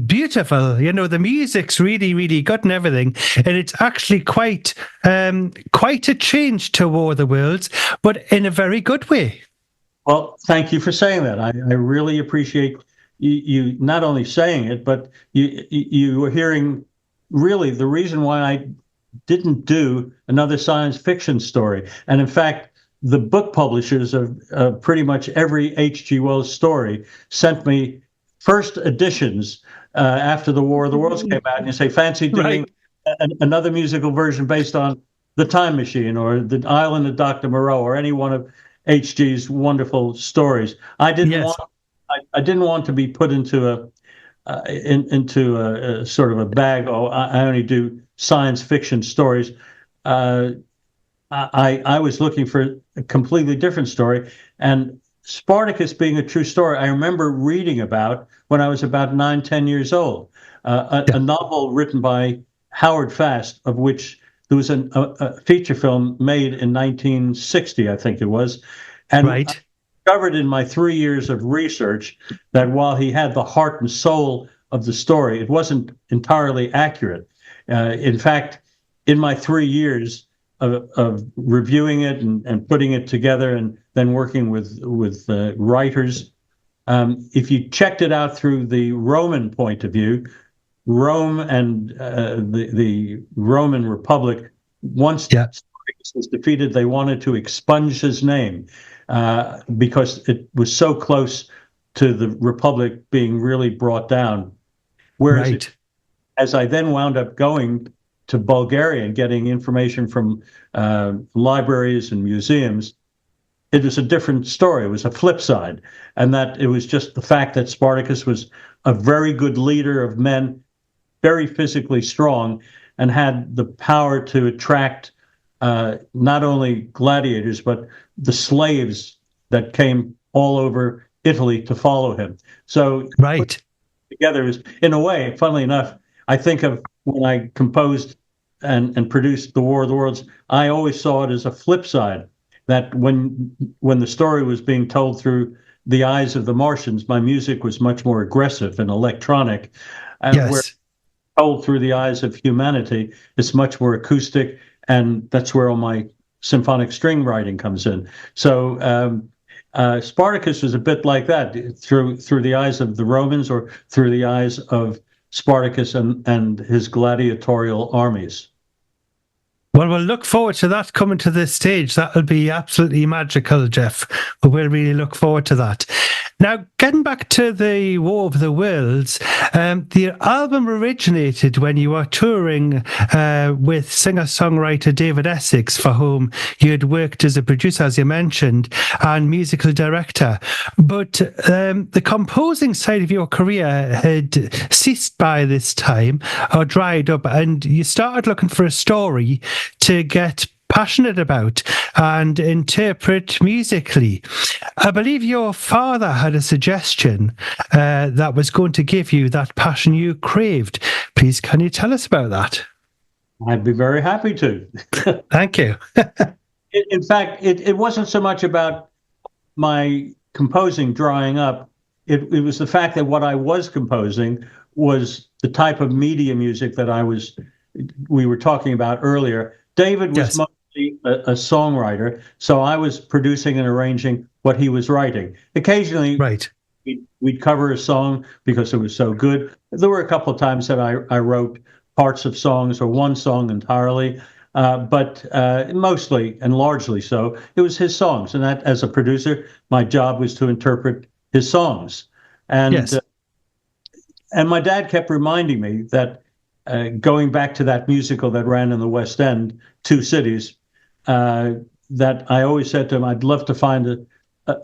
beautiful. You know, the music's really, really good and everything, and it's actually quite a change to War of the Worlds, but in a very good way. Well, thank you for saying that. I really appreciate you not only saying it, but you were hearing. Really, the reason why I didn't do another science fiction story, and in fact, the book publishers of pretty much every H.G. Wells story sent me first editions after the War of the Worlds came out, and you say, fancy doing another musical version based on The Time Machine or The Island of Dr. Moreau or any one of H.G.'s wonderful stories. I didn't want to be put into a sort of a bag. Oh, I only do science fiction stories. I was looking for a completely different story, and Spartacus being a true story, I remember reading about when I was about 9-10 years old, a novel written by Howard Fast, of which there was a feature film made in 1960, I think it was, and I discovered in my 3 years of research that while he had the heart and soul of the story, it wasn't entirely accurate. In fact, in my 3 years of reviewing it and putting it together and then working with writers, if you checked it out through the Roman point of view, Rome and the Roman Republic, once Spartacus was defeated, they wanted to expunge his name because it was so close to the Republic being really brought down. Whereas as I then wound up going to Bulgaria and getting information from libraries and museums, it was a different story. It was a flip side. And that it was just the fact that Spartacus was a very good leader of men, very physically strong, and had the power to attract not only gladiators, but the slaves that came all over Italy to follow him. So together is, in a way, funnily enough, I think of when I composed and produced The War of the Worlds, I always saw it as a flip side, that when the story was being told through the eyes of the Martians, my music was much more aggressive and electronic. And where told through the eyes of humanity, it's much more acoustic, and that's where all my symphonic string writing comes in. So Spartacus was a bit like that, through the eyes of the Romans or through the eyes of Spartacus and his gladiatorial armies. Well, we'll look forward to that coming to this stage. That'll be absolutely magical, Jeff. But we'll really look forward to that. Now, getting back to the War of the Worlds, the album originated when you were touring with singer-songwriter David Essex, for whom you had worked as a producer, as you mentioned, and musical director. But the composing side of your career had ceased by this time, or dried up, and you started looking for a story to get passionate about and interpret musically. I believe your father had a suggestion that was going to give you that passion you craved. Please, can you tell us about that? I'd be very happy to. Thank you. In fact, it wasn't so much about my composing drying up. It was the fact that what I was composing was the type of media music that we were talking about earlier. David was mostly a songwriter, so I was producing and arranging what he was writing. Occasionally, we'd cover a song because it was so good. There were a couple of times that I wrote parts of songs or one song entirely, but mostly and largely so, it was his songs. And that, as a producer, my job was to interpret his songs. And my dad kept reminding me that going back to that musical that ran in the West End, Two Cities, that I always said to him, I'd love to find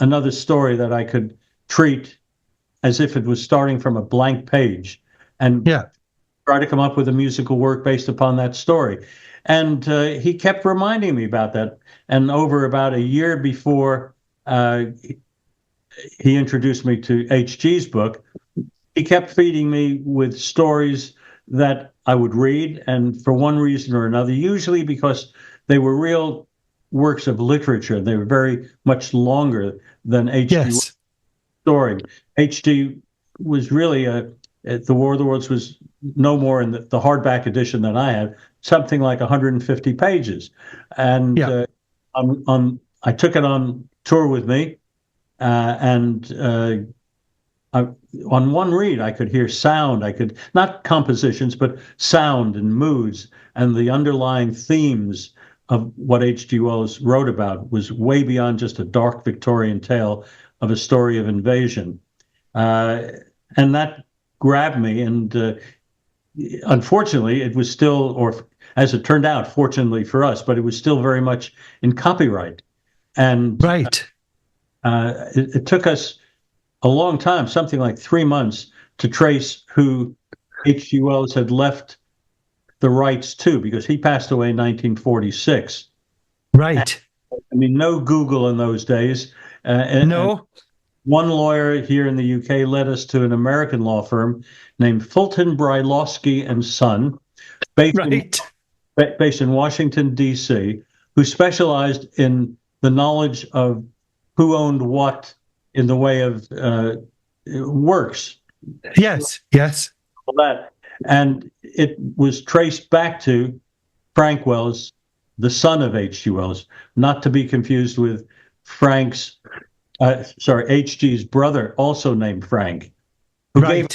another story that I could treat as if it was starting from a blank page and try to come up with a musical work based upon that story. And he kept reminding me about that. And over about a year before he introduced me to H.G.'s book, he kept feeding me with stories that I would read, and for one reason or another, usually because they were real works of literature. They were very much longer than H.G.'s story. H.G. was really The War of the Worlds was no more in the hardback edition that I had, something like 150 pages. And I took it on tour with me, and on one read, I could hear sound. I could, not compositions, but sound and moods, and the underlying themes of what H.G. Wells wrote about was way beyond just a dark Victorian tale of a story of invasion. And that grabbed me. And unfortunately, it was still, or as it turned out, fortunately for us, but it was still very much in copyright. And it took us a long time, something like 3 months, to trace who H.G. Wells had left the rights to, because he passed away in 1946. Right. And, I mean, no Google in those days. No. And one lawyer here in the UK led us to an American law firm named Fulton Brylowski and Son, based in Washington, D.C., who specialized in the knowledge of who owned what in the way of works. Yes. All that. And it was traced back to Frank Wells, the son of H.G. Wells, not to be confused with H.G.'s brother, also named Frank, who gave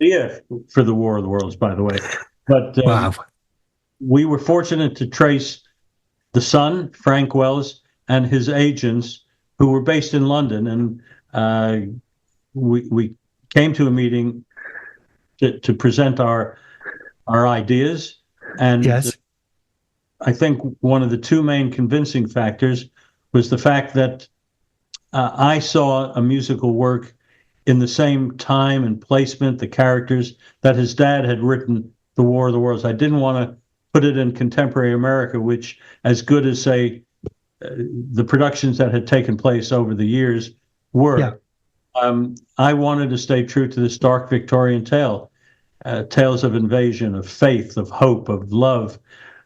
idea for the War of the Worlds, by the way. But Wow. we were fortunate to trace the son, Frank Wells, and his agents, who were based in London, and we came to a meeting to present our ideas. And Yes. I think one of the two main convincing factors was the fact that I saw a musical work in the same time and placement, the characters, that his dad had written The War of the Worlds. I didn't want to put it in contemporary America, which, as good as, say, the productions that had taken place over the years were. Yeah. I wanted to stay true to this dark Victorian tale, tales of invasion, of faith, of hope, of love.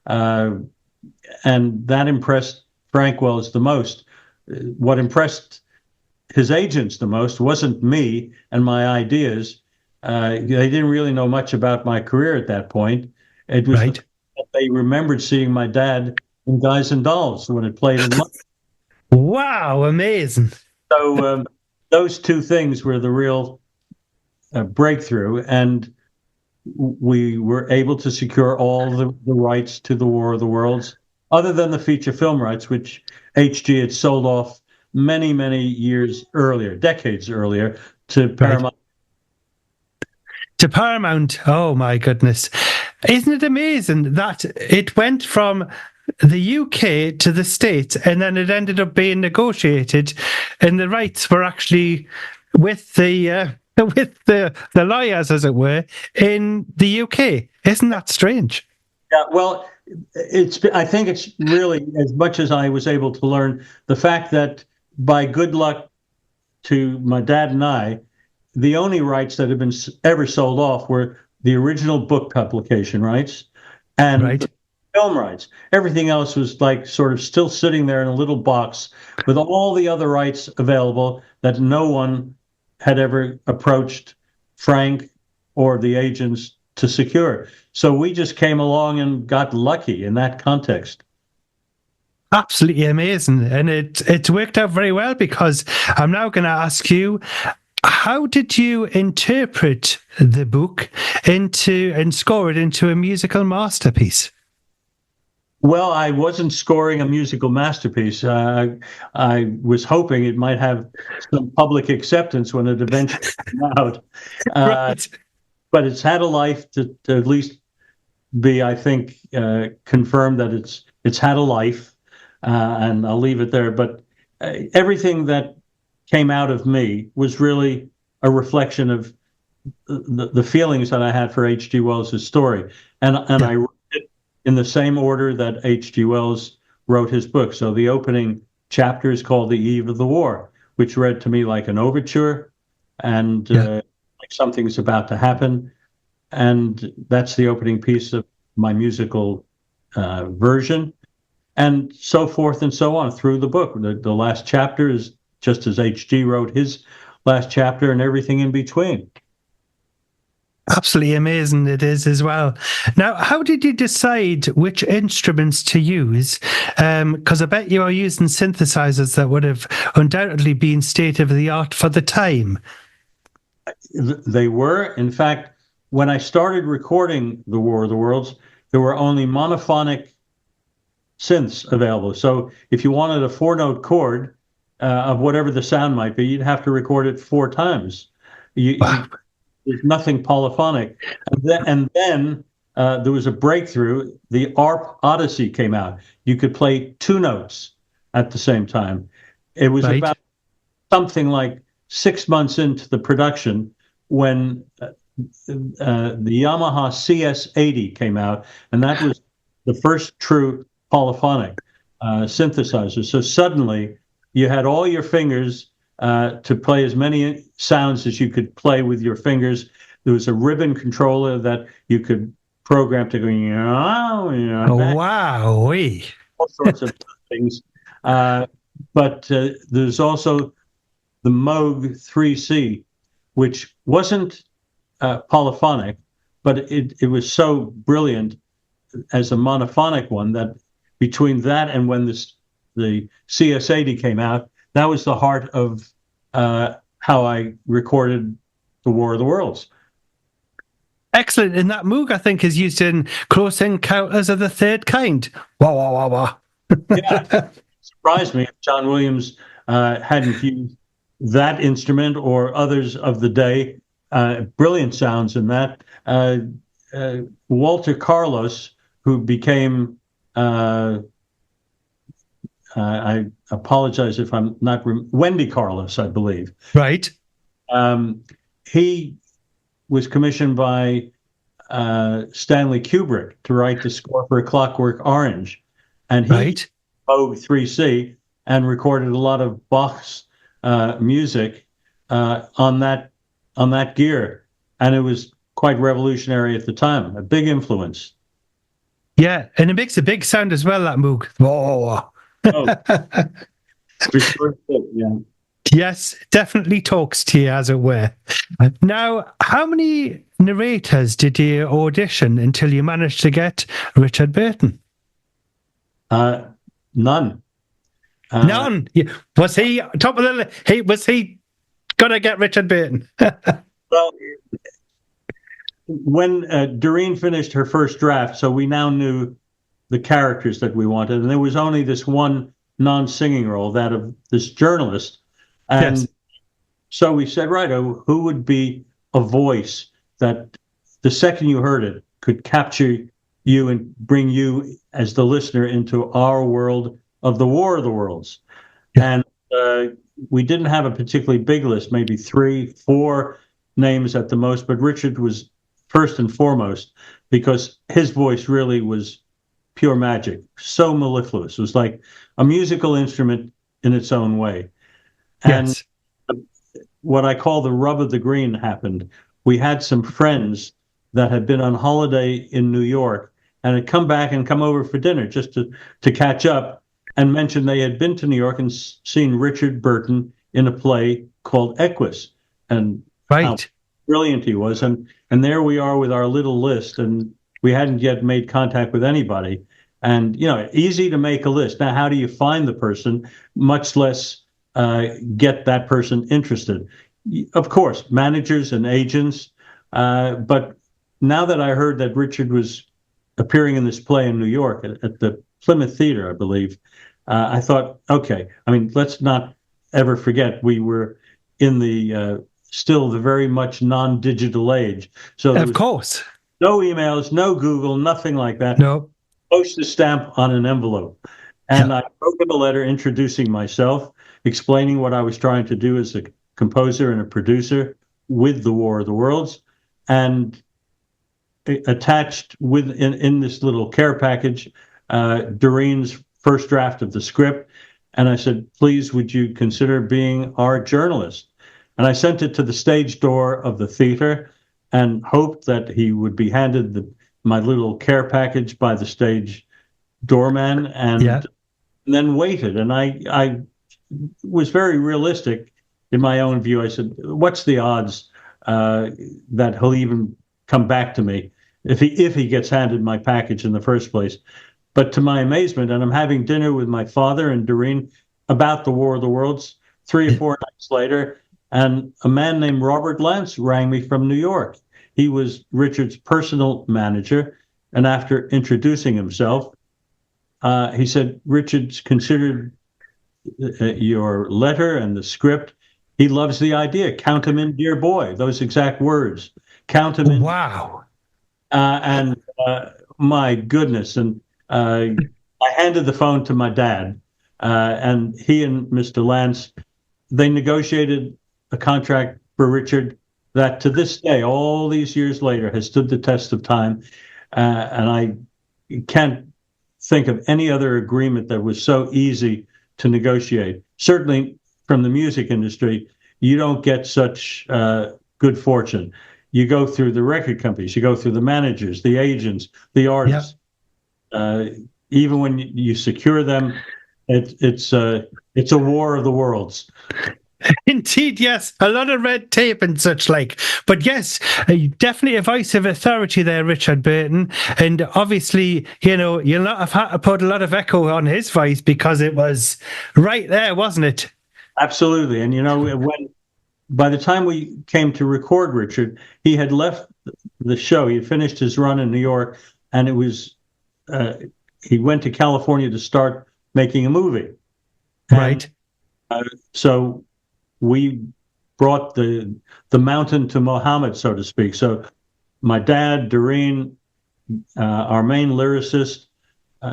And that impressed Frank Wells the most. What impressed his agents the most wasn't me and my ideas. They didn't really know much about my career at that point. It was Right. that they remembered seeing my dad in Guys and Dolls when it played in London. Wow, amazing. So those two things were the real breakthrough, and we were able to secure all the rights to the War of the Worlds, other than the feature film rights, which HG had sold off many, many years earlier, decades earlier, to Paramount. To Paramount. Oh my goodness. Isn't it amazing that it went from the UK to the States and then it ended up being negotiated and the rights were actually with the lawyers, as it were, in the UK. Isn't that strange? Yeah, well, I think it's really, as much as I was able to learn, the fact that by good luck to my dad and I, the only rights that have been ever sold off were the original book publication rights and the film rights. Everything else was like sort of still sitting there in a little box with all the other rights available that no one had ever approached Frank or the agents to secure. So we just came along and got lucky in that context. Absolutely amazing. And it's worked out very well, because I'm now going to ask you, how did you interpret the book and score it into a musical masterpiece? Well, I wasn't scoring a musical masterpiece. I was hoping it might have some public acceptance when it eventually came out. Right. But it's had a life to at least be, I think, confirmed that it's had a life, and I'll leave it there. But everything that came out of me was really a reflection of the feelings that I had for H.G. Wells' story, and I wrote it in the same order that H.G. Wells wrote his book. So the opening chapter is called "The Eve of the War," which read to me like an overture, and like something's about to happen. And that's the opening piece of my musical version, and so forth and so on through the book. The last chapter is just as H.G. wrote his last chapter, and everything in between. Absolutely amazing it is as well. Now, how did you decide which instruments to use? Because I bet you are using synthesizers that would have undoubtedly been state of the art for the time. They were. In fact, when I started recording The War of the Worlds, there were only monophonic synths available. So if you wanted a 4-note chord of whatever the sound might be, you'd have to record it 4 times. There's nothing polyphonic. And then there was a breakthrough. The ARP Odyssey came out. You could play 2 notes at the same time. It was about something like 6 months into the production when the Yamaha CS80 came out, and that was the first true polyphonic synthesizer. So suddenly you had all your fingers to play as many sounds as you could play with your fingers. There was a ribbon controller that you could program to go, Wow. all sorts of things. But there's also the Moog 3C, which wasn't polyphonic, but it was so brilliant as a monophonic one that between that and when the CS80 came out, that was the heart of how I recorded The War of the Worlds. Excellent. And that Moog, I think, is used in Close Encounters of the Third Kind. Wah, wah, wah, wah. Yeah, it surprised me if John Williams hadn't used that instrument or others of the day. Brilliant sounds in that. Walter Carlos, who became, I apologize if I'm not, Wendy Carlos, I believe. Right. He was commissioned by Stanley Kubrick to write the score for A Clockwork Orange. And he Right. Moog 3C and recorded a lot of Bach's music on that gear, and it was quite revolutionary at the time. A big influence. Yeah, and it makes a big sound as well, that Moog. Whoa. Oh, for sure. Yeah. Yes, definitely talks to you, as it were. Now, how many narrators did you audition until you managed to get Richard Burton? None. None. Was he top of the list? Was he gonna get Richard Burton? Well, when Doreen finished her first draft, so we now knew the characters that we wanted, and there was only this one non-singing role, that of this journalist. And Yes. so we said, right, who would be a voice that the second you heard it could capture you and bring you as the listener into our world of the War of the Worlds. Yeah. And we didn't have a particularly big list, maybe 3, 4 names at the most, but Richard was first and foremost because his voice really was pure magic, so mellifluous. It was like a musical instrument in its own way. And Yes. what I call the rub of the green happened. We had some friends that had been on holiday in New York and had come back and come over for dinner just to catch up, and mentioned they had been to New York and seen Richard Burton in a play called Equus, and how Right. brilliant he was. And there we are with our little list, and we hadn't yet made contact with anybody. And, easy to make a list. Now, how do you find the person, much less get that person interested? Of course, managers and agents. But now that I heard that Richard was appearing in this play in New York at the Plymouth Theater, I believe, I thought, okay, let's not ever forget we were in the still the very much non-digital age. So there Of was course. no emails, no Google, nothing like that. No. Postage stamp on an envelope. And I wrote him a letter introducing myself, explaining what I was trying to do as a composer and a producer with the War of the Worlds, and attached in this little care package, Doreen's first draft of the script. And I said, please, would you consider being our journalist? And I sent it to the stage door of the theater and hoped that he would be handed my little care package by the stage doorman, and then waited. And I was very realistic in my own view. I said, what's the odds that he'll even come back to me if he gets handed my package in the first place? But to my amazement, and I'm having dinner with my father and Doreen about the War of the Worlds 3 or 4 nights later, and a man named Robert Lance rang me from New York. He was Richard's personal manager, and after introducing himself, he said, Richard's considered your letter and the script. He loves the idea. Count him in, dear boy. Those exact words. Count him in. Wow. And my goodness. And I handed the phone to my dad, and he and Mr. Lance, they negotiated a contract for Richard that to this day, all these years later, has stood the test of time. And I can't think of any other agreement that was so easy to negotiate. Certainly from the music industry, you don't get such good fortune. You go through the record companies, you go through the managers, the agents, the artists. Even when you secure them, it's a war of the worlds. Indeed, yes. A lot of red tape and such like. But yes, definitely a voice of authority there, Richard Burton. And obviously, you'll not have had to put a lot of echo on his voice because it was right there, wasn't it? Absolutely. And, when by the time we came to record Richard, he had left the show. He had finished his run in New York, and it was he went to California to start making a movie. Right. And, so we brought the mountain to Mohammed, so to speak. So my dad, Doreen, our main lyricist,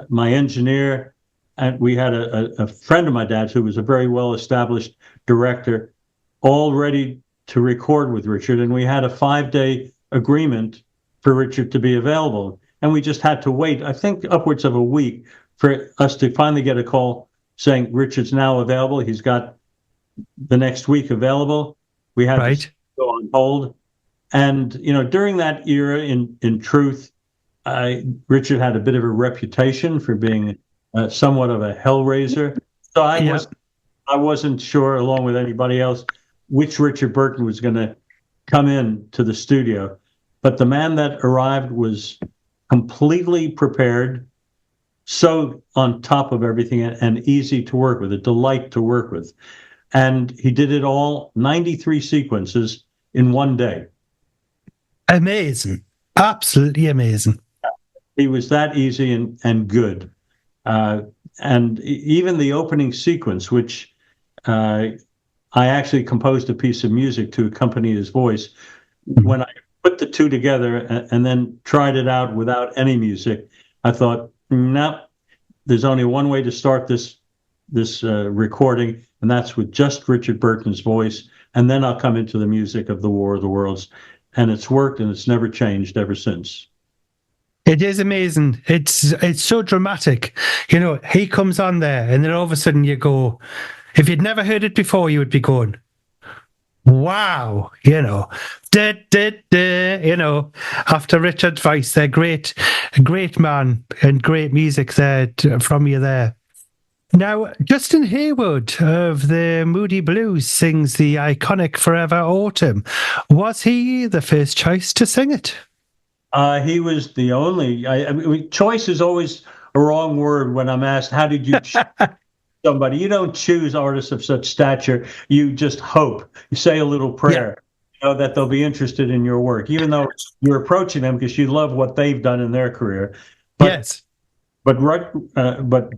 my engineer, and we had a friend of my dad's who was a very well-established director, all ready to record with Richard. And we had a 5-day agreement for Richard to be available. And we just had to wait, I think, upwards of a week for us to finally get a call saying Richard's now available. He's got the next week available. We had to go on hold. And, during that era, in truth, Richard had a bit of a reputation for being somewhat of a hellraiser. So I wasn't sure, along with anybody else, which Richard Burton was going to come in to the studio. But the man that arrived was completely prepared, so on top of everything, and easy to work with, a delight to work with. And he did it all, 93 sequences in one day. Amazing. Absolutely amazing. He was that easy and good. And even the opening sequence, which I actually composed a piece of music to accompany his voice. When I put the two together and then tried it out without any music, I thought, no, there's only one way to start this recording, and that's with just Richard Burton's voice, and then I'll come into the music of the War of the Worlds. And it's worked, and it's never changed ever since. It is amazing. It's so dramatic. He comes on there, and then all of a sudden you go, if you'd never heard it before, you would be going, wow, after Richard's voice, they're great man, and great music there from you there. Now, Justin Hayward of the Moody Blues sings the iconic Forever Autumn. Was he the first choice to sing it? He was the only. I mean, choice is always a wrong word when I'm asked, how did you choose somebody? You don't choose artists of such stature. You just hope. You say a little prayer, that they'll be interested in your work, even though you're approaching them because you love what they've done in their career. But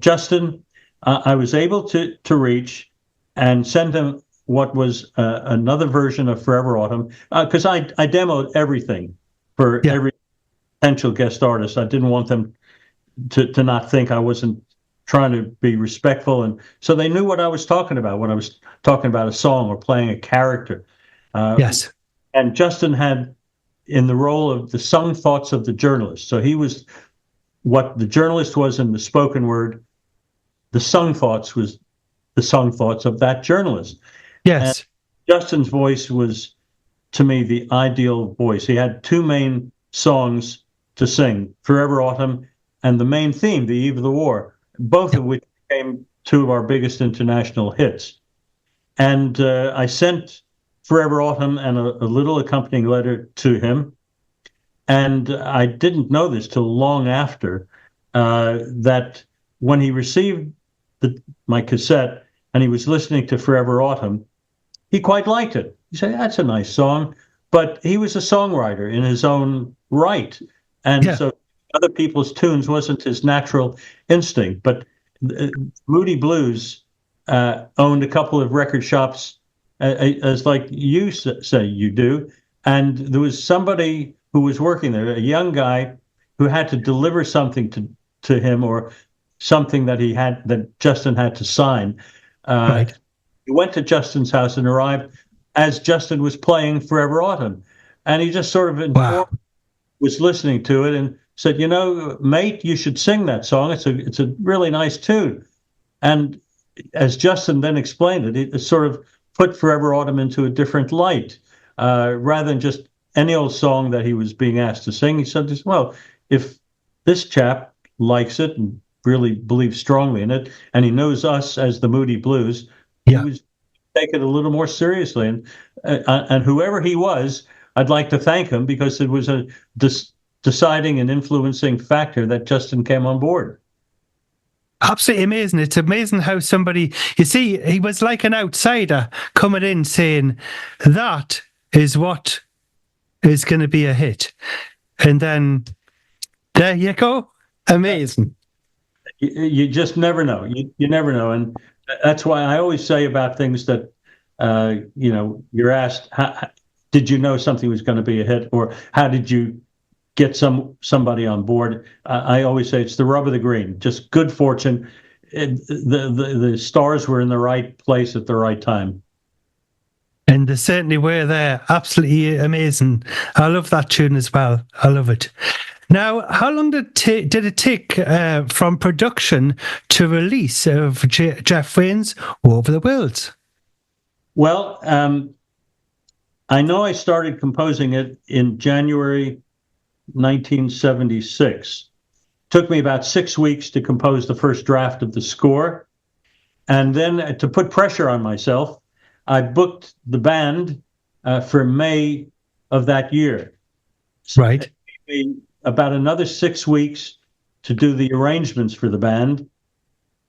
Justin, I was able to reach and send him what was another version of Forever Autumn, because I demoed everything for every potential guest artist. I didn't want them to not think I wasn't trying to be respectful, and so they knew what I was talking about when I was talking about a song or playing a character. And Justin had in the role of the sung thoughts of the journalist. So he was what the journalist was in the spoken word. The sung thoughts was the sung thoughts of that journalist. Yes. And Justin's voice was, to me, the ideal voice. He had two main songs to sing, Forever Autumn and the main theme, The Eve of the War, both of which became two of our biggest international hits. And I sent Forever Autumn and a little accompanying letter to him. And I didn't know this till long after, that when he received my cassette and he was listening to Forever Autumn, he quite liked it. He said, that's a nice song. But he was a songwriter in his own right. And so other people's tunes wasn't his natural instinct. But Moody Blues owned a couple of record shops, as like you say you do. And there was somebody who was working there, a young guy who had to deliver something to him, or something that Justin had to sign. He went to Justin's house and arrived as Justin was playing Forever Autumn. And he just sort of was listening to it and said, mate, you should sing that song. It's a really nice tune. And as Justin then explained it sort of put Forever Autumn into a different light, rather than just any old song that he was being asked to sing. He said, well, if this chap likes it and really believes strongly in it, and he knows us as the Moody Blues, he was take it a little more seriously. And whoever he was, I'd like to thank him, because it was a deciding and influencing factor that Justin came on board. Absolutely amazing. It's amazing how somebody, you see, he was like an outsider coming in saying, that is what is going to be a hit. And then there you go. Amazing. You just never know. You never know. And that's why I always say about things that, you're asked, did you know something was going to be a hit? Or how did you get somebody on board? I always say it's the rub of the green, just good fortune. The stars were in the right place at the right time. And they certainly were there. Absolutely amazing. I love that tune as well. I love it. Now, how long did it take from production to release of Jeff Wayne's War of the Worlds? Well, I know I started composing it in January 1976. Took me about 6 weeks to compose the first draft of the score. And then to put pressure on myself, I booked the band for May of that year. So right. It took me about another 6 weeks to do the arrangements for the band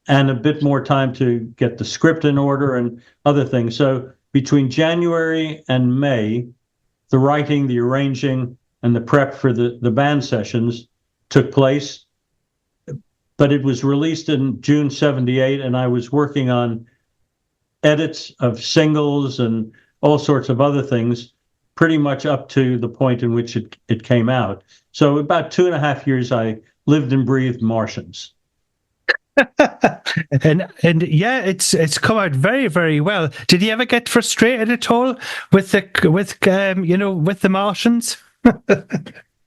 and a bit more time to get the script in order and other things. So between January and May, the writing, the arranging, and the prep for the band sessions took place. But it was released in June 78, and I was working on edits of singles and all sorts of other things pretty much up to the point in which it came out. So about 2.5 years, I lived and breathed Martians. and yeah, it's come out very, very well. Did you ever get frustrated at all with the Martians?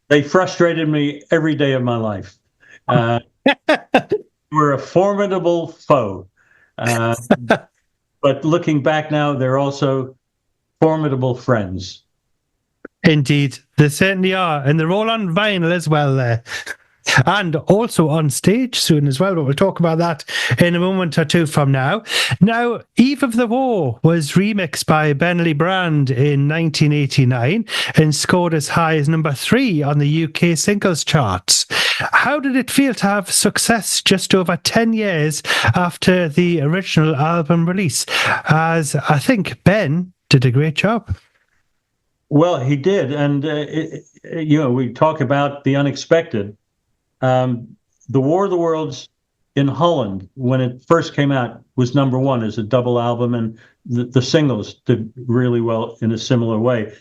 They frustrated me every day of my life. We're a formidable foe. But looking back now, they're also formidable friends. Indeed, they certainly are. And they're all on vinyl as well there. And also on stage soon as well, but we'll talk about that in a moment or two from now. Now, Eve of the War was remixed by Bentley Brand in 1989 and scored as high as number 3 on the UK singles charts. How did it feel to have success just over 10 years after the original album release? As I think Ben did a great job. Well, he did. And, we talk about the unexpected. The War of the Worlds in Holland, when it first came out, was number 1 as a double album, and the singles did really well in a similar way.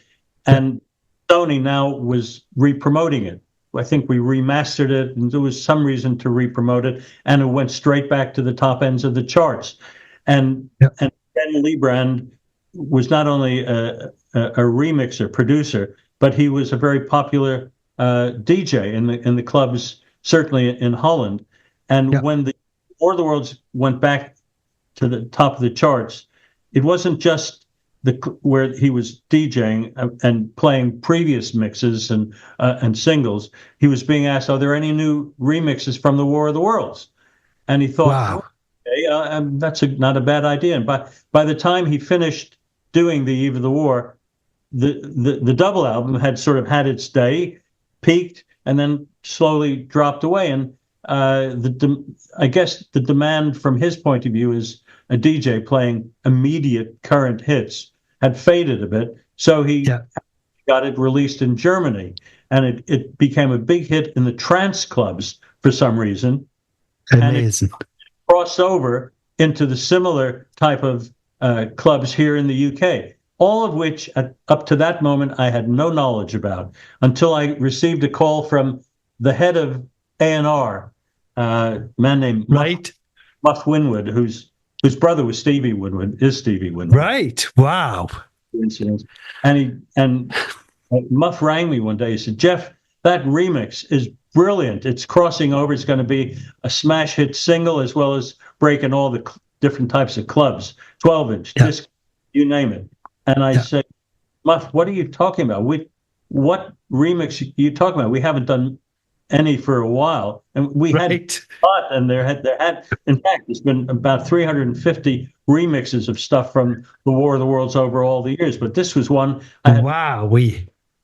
And Sony now was re-promoting it. I think we remastered it, and there was some reason to re-promote it, and it went straight back to the top ends of the charts. And Ben Lebrand was not only a remixer, producer, but he was a very popular DJ in the clubs, certainly in Holland. And when the War of the Worlds went back to the top of the charts, it wasn't just where he was DJing and playing previous mixes and singles. He was being asked, are there any new remixes from the War of the Worlds? And he thought, wow. Okay, that's not a bad idea. And by the time he finished doing the Eve of the War, the double album had sort of had its day, peaked, and then slowly dropped away. And I guess the demand from his point of view as a DJ playing immediate current hits had faded a bit. So he got it released in Germany, and it became a big hit in the trance clubs for some reason. Amazing. And it crossed over into the similar type of clubs here in the UK. All of which, up to that moment, I had no knowledge about until I received a call from the head of A&R, a man named Muff Winwood, whose brother was Stevie Winwood, is Stevie Winwood. Right. Wow. Coincidence. And Muff rang me one day. He said, Jeff, that remix is brilliant. It's crossing over. It's going to be a smash hit single as well as breaking all the different types of clubs, 12-inch, disc, you name it. And I said, Muff, what are you talking about? What remix are you talking about? We haven't done any for a while. And we had a lot, and there had, in fact, there's been about 350 remixes of stuff from the War of the Worlds over all the years. But this was one I had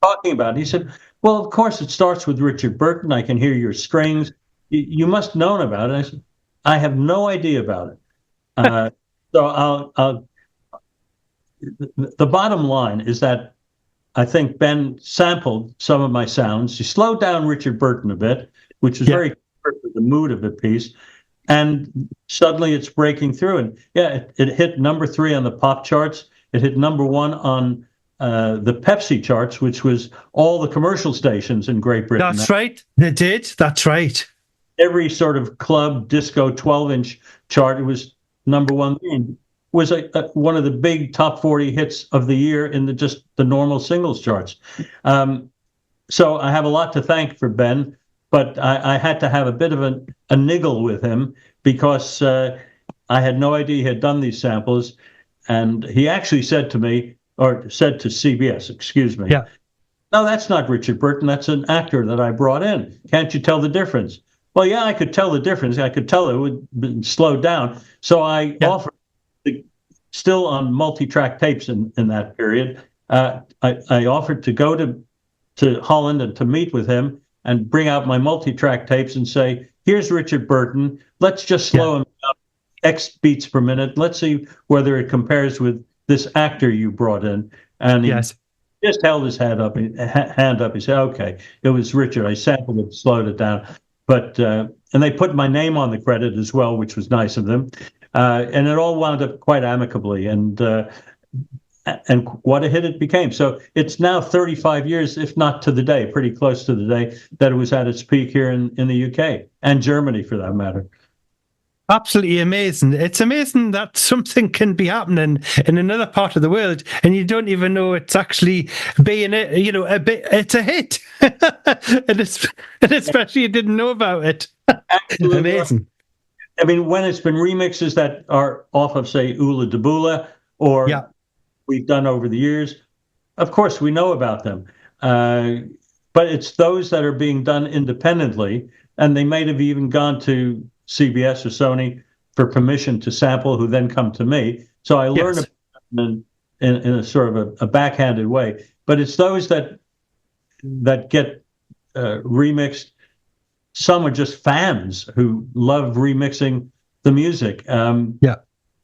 talking about. And he said, well, of course, it starts with Richard Burton. I can hear your strings. You must have known about it. I said, I have no idea about it. So the bottom line is that I think Ben sampled some of my sounds. He slowed down Richard Burton a bit, which was very good for the mood of the piece. And suddenly it's breaking through. And it hit number 3 on the pop charts. It hit number 1 on the Pepsi charts, which was all the commercial stations in Great Britain. That's right. They did. That's right. Every sort of club, disco, 12-inch chart, it was number 1. It was one of the big top 40 hits of the year in the normal singles charts. So I have a lot to thank for Ben, but I had to have a bit of a niggle with him because I had no idea he had done these samples. And he actually said to me, or said to CBS, excuse me, no, that's not Richard Burton. That's an actor that I brought in. Can't you tell the difference? Well, yeah, I could tell the difference. I could tell it would be slowed down. So I offered, still on multi-track tapes in that period, I offered to go to Holland and to meet with him and bring out my multi-track tapes and say, here's Richard Burton. Let's just slow him down X beats per minute. Let's see whether it compares with this actor you brought in. And he just held his hand up. He said, okay, it was Richard. I sampled it, slowed it down. But and they put my name on the credit as well, which was nice of them. And it all wound up quite amicably. And what a hit it became. So it's now 35 years, if not to the day, pretty close to the day that it was at its peak here in the UK and Germany, for that matter. Absolutely amazing. It's amazing that something can be happening in another part of the world and you don't even know it's actually being it's a hit. and especially you didn't know about it. Absolutely. Amazing. I mean, when it's been remixes that are off of, say, Ula de Bula, or we've done over the years, of course we know about them. But it's those that are being done independently, and they might have even gone to CBS or Sony for permission to sample, who then come to me. So I learn about them in a sort of a backhanded way. But it's those that get remixed. Some are just fans who love remixing the music.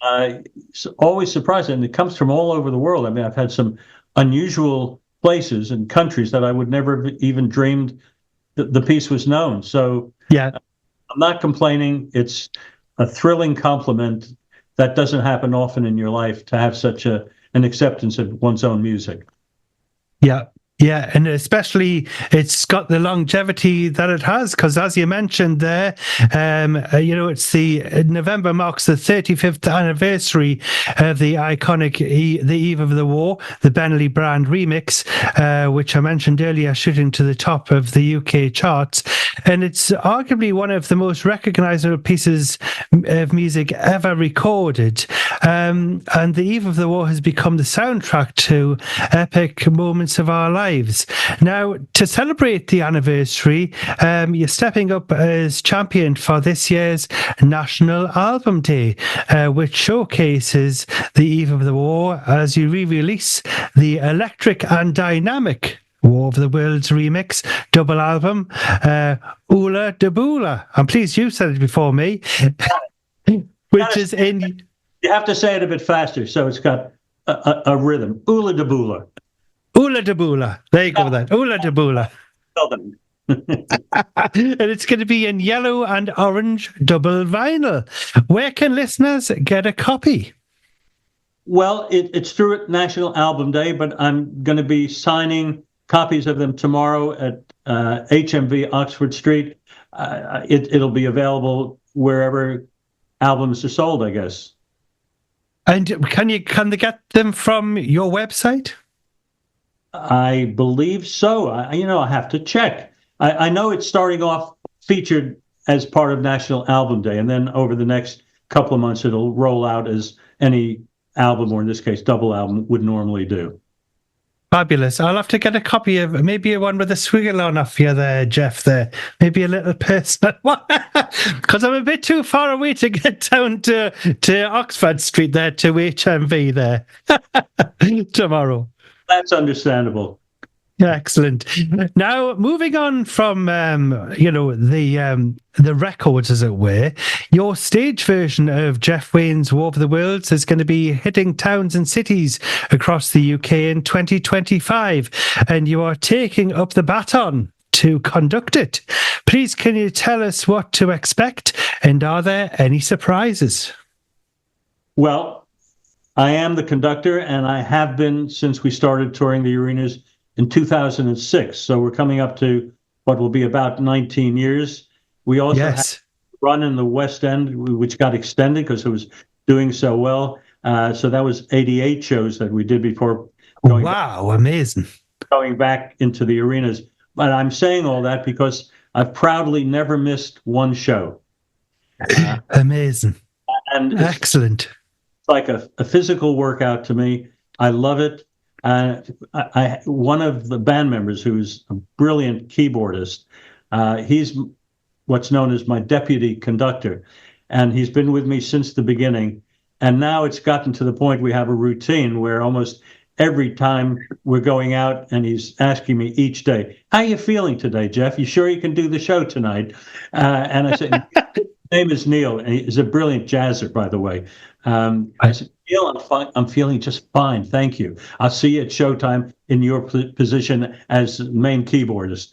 It's always surprising. And it comes from all over the world. I mean, I've had some unusual places and countries that I would never have even dreamed that the piece was known. So I'm not complaining. It's a thrilling compliment that doesn't happen often in your life, to have such an acceptance of one's own music. Yeah, and especially it's got the longevity that it has, because as you mentioned there, it's November marks the 35th anniversary of the iconic The Eve of the War, the Bentley brand remix, which I mentioned earlier, shooting to the top of the UK charts. And it's arguably one of the most recognisable pieces of music ever recorded. And The Eve of the War has become the soundtrack to epic moments of our lives. Now, to celebrate the anniversary, you're stepping up as champion for this year's National Album Day, which showcases The Eve of the War as you re-release the electric and dynamic War of the Worlds remix double album, Ula de Bula. I'm pleased you said it before me, which is in... You have to say it a bit faster, so it's got a rhythm. Ula de Bula. Ula de Bula. There you go then. Ula de Bula. And it's going to be in yellow and orange double vinyl. Where can listeners get a copy? Well, it's through National Album Day, but I'm going to be signing copies of them tomorrow at HMV Oxford Street. It'll be available wherever albums are sold, I guess. And can they get them from your website? I believe so. I have to check. I know it's starting off featured as part of National Album Day, and then over the next couple of months, it'll roll out as any album, or in this case, double album, would normally do. Fabulous. I'll have to get a copy of maybe one with a swiggle on off you there, Jeff, there. Maybe a little personal one. Because I'm a bit too far away to get down to Oxford Street there, to HMV there tomorrow. That's understandable. Excellent. Now, moving on from the records, as it were, your stage version of Jeff Wayne's War of the Worlds is going to be hitting towns and cities across the UK in 2025, and you are taking up the baton to conduct it. Please, can you tell us what to expect, and are there any surprises? Well, I am the conductor, and I have been since we started touring the arenas in 2006. So we're coming up to what will be about 19 years. We also had a run in the West End, which got extended because it was doing so well. So that was 88 shows that we did before amazing. Going back into the arenas. But I'm saying all that because I've proudly never missed one show. Amazing. And excellent. It's like a physical workout to me. I love it. One of the band members, who's a brilliant keyboardist, he's what's known as my deputy conductor, and he's been with me since the beginning. And now it's gotten to the point we have a routine where almost every time we're going out, and he's asking me each day, "How are you feeling today, Jeff? You sure you can do the show tonight?" And I said, "His name is Neil, and he's a brilliant jazzer, by the way." I said, "Neil, I'm feeling just fine, thank you. I'll see you at showtime in your position as main keyboardist."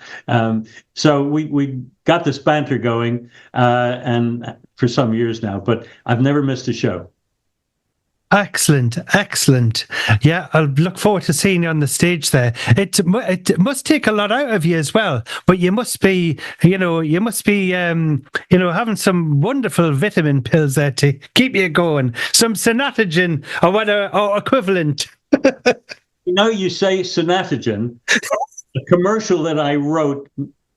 So we got this banter going, and for some years now, but I've never missed a show. Excellent. Yeah, I'll look forward to seeing you on the stage there. It must take a lot out of you as well, but you must be having some wonderful vitamin pills there to keep you going. Some Synatogen or equivalent. You say Synatogen. The commercial that I wrote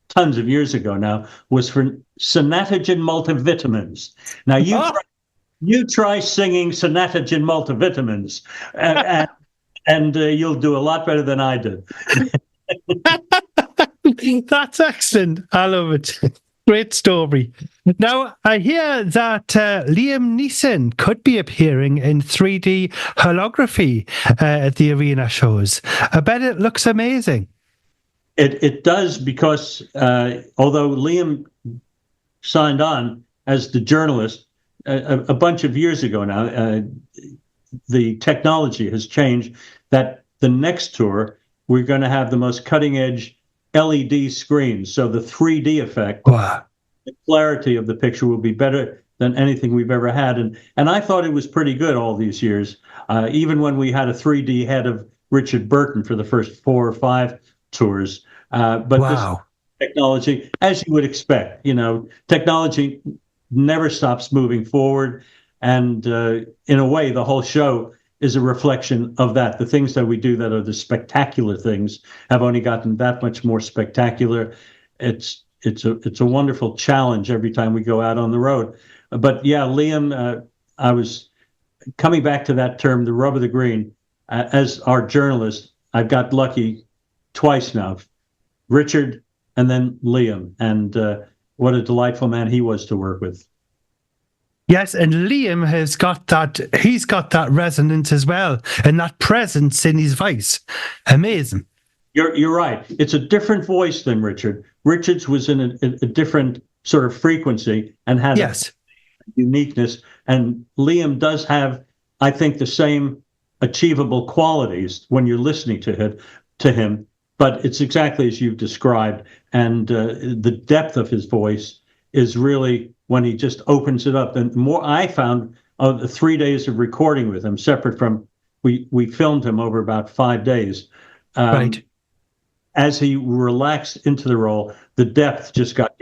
tons of years ago now was for Synatogen multivitamins. Now you try singing Synatogen multivitamins, and you'll do a lot better than I did. That's excellent. I love it. Great story. Now, I hear that Liam Neeson could be appearing in 3D holography at the arena shows. I bet it looks amazing. It does, because although Liam signed on as the journalist a bunch of years ago now, the technology has changed that the next tour, we're going to have the most cutting edge LED screens. So the 3D effect, the clarity of the picture will be better than anything we've ever had. And I thought it was pretty good all these years, even when we had a 3D head of Richard Burton for the first 4 or 5 tours. But this technology, as you would expect, technology never stops moving forward. And in a way, the whole show is a reflection of that. The things that we do that are the spectacular things have only gotten that much more spectacular. It's a wonderful challenge every time we go out on the road. But yeah, Liam, I was coming back to that term, the rub of the green. As our journalist, I've got lucky twice now, Richard and then Liam. And what a delightful man he was to work with. Yes, and Liam has got that, he's got that resonance as well, and that presence in his voice. Amazing. You're right. It's a different voice than Richard. Richard's was in a different sort of frequency and had a uniqueness. And Liam does have, I think, the same achievable qualities when you're listening to him. But it's exactly as you've described. And the depth of his voice is really when he just opens it up. And more I found of the 3 days of recording with him, separate from, we filmed him over about 5 days. Right. As he relaxed into the role, the depth just got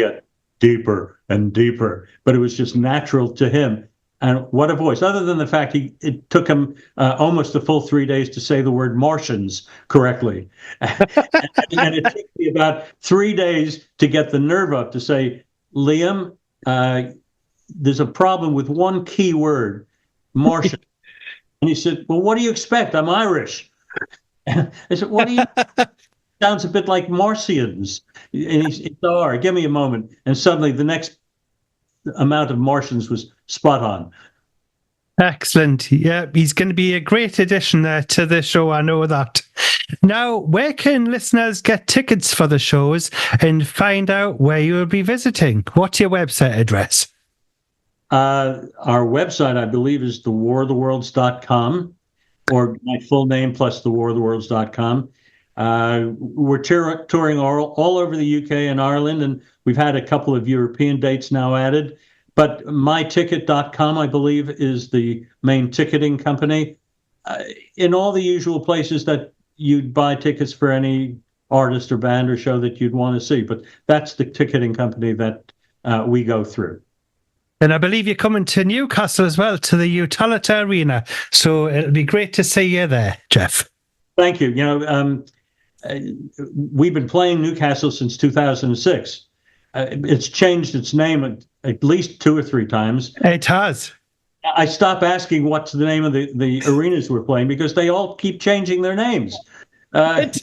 deeper and deeper. But it was just natural to him. And what a voice, other than the fact it took him almost a full 3 days to say the word martians correctly. And it took me about 3 days to get the nerve up to say, "Liam, there's a problem with one key word, Martian." And he said, "Well, what do you expect? I'm Irish." And I said, "What do you..." Sounds a bit like Martians. And he said, "All right, give me a moment." And suddenly the next amount of Martians was spot on. Excellent. Yeah, he's going to be a great addition there to the show. I know that. Now, where can listeners get tickets for the shows and find out where you will be visiting? What's your website address? Our website, I believe, is thewaroftheworlds.com, or my full name plus thewaroftheworlds.com. We're touring all over the UK and Ireland, and we've had a couple of European dates now added. But myticket.com, I believe, is the main ticketing company. In all the usual places that you'd buy tickets for any artist or band or show that you'd want to see. But that's the ticketing company that we go through. And I believe you're coming to Newcastle as well, to the Utilita Arena. So it'll be great to see you there, Jeff. Thank you. We've been playing Newcastle since 2006. It's changed its name at least 2 or 3 times. It has. I stopped asking what's the name of the arenas we're playing because they all keep changing their names. But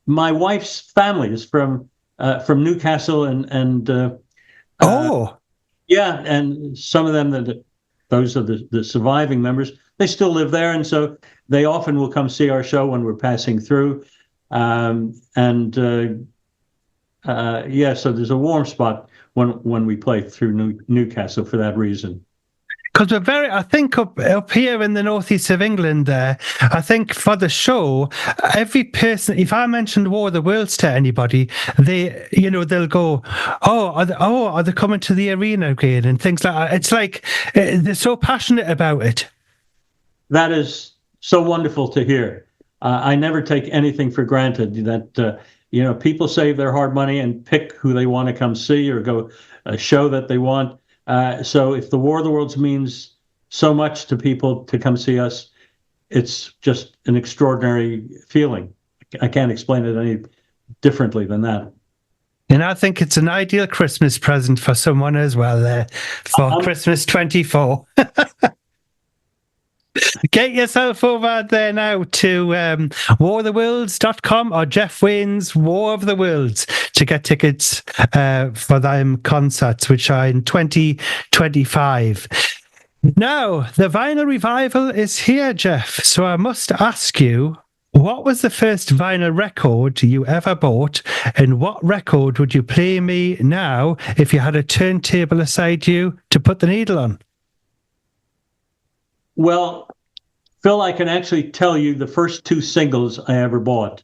my wife's family is from Newcastle, and yeah, and some of them, those are the surviving members, they still live there, and so they often will come see our show when we're passing through. Yeah, so there's a warm spot when we play through Newcastle for that reason. Because I think up here in the northeast of England there, I think for the show, every person, if I mentioned War of the Worlds to anybody, they'll go, are they coming to the arena again? And things like that. It's like, they're so passionate about it. That is so wonderful to hear. I never take anything for granted that, people save their hard money and pick who they want to come see or go a show that they want. So if the War of the Worlds means so much to people to come see us, it's just an extraordinary feeling. I can't explain it any differently than that. And I think it's an ideal Christmas present for someone as well there for Christmas 24. Get yourself over there now to waroftheworlds.com or Jeff Wayne's War of the Worlds to get tickets for them concerts, which are in 2025. Now, the vinyl revival is here, Jeff. So I must ask you, what was the first vinyl record you ever bought, and what record would you play me now if you had a turntable beside you to put the needle on? Well, Phil, I can actually tell you the first 2 singles I ever bought.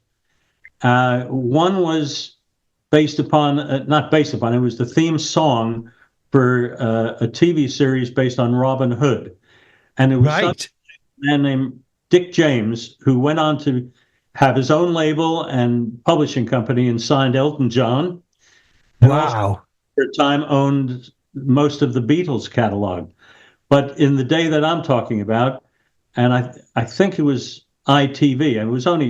One was not based upon, it was the theme song for a TV series based on Robin Hood. And it was a man named Dick James, who went on to have his own label and publishing company and signed Elton John. And also, for a time, owned most of the Beatles catalog. But in the day that I'm talking about, and I think it was ITV, and it was only,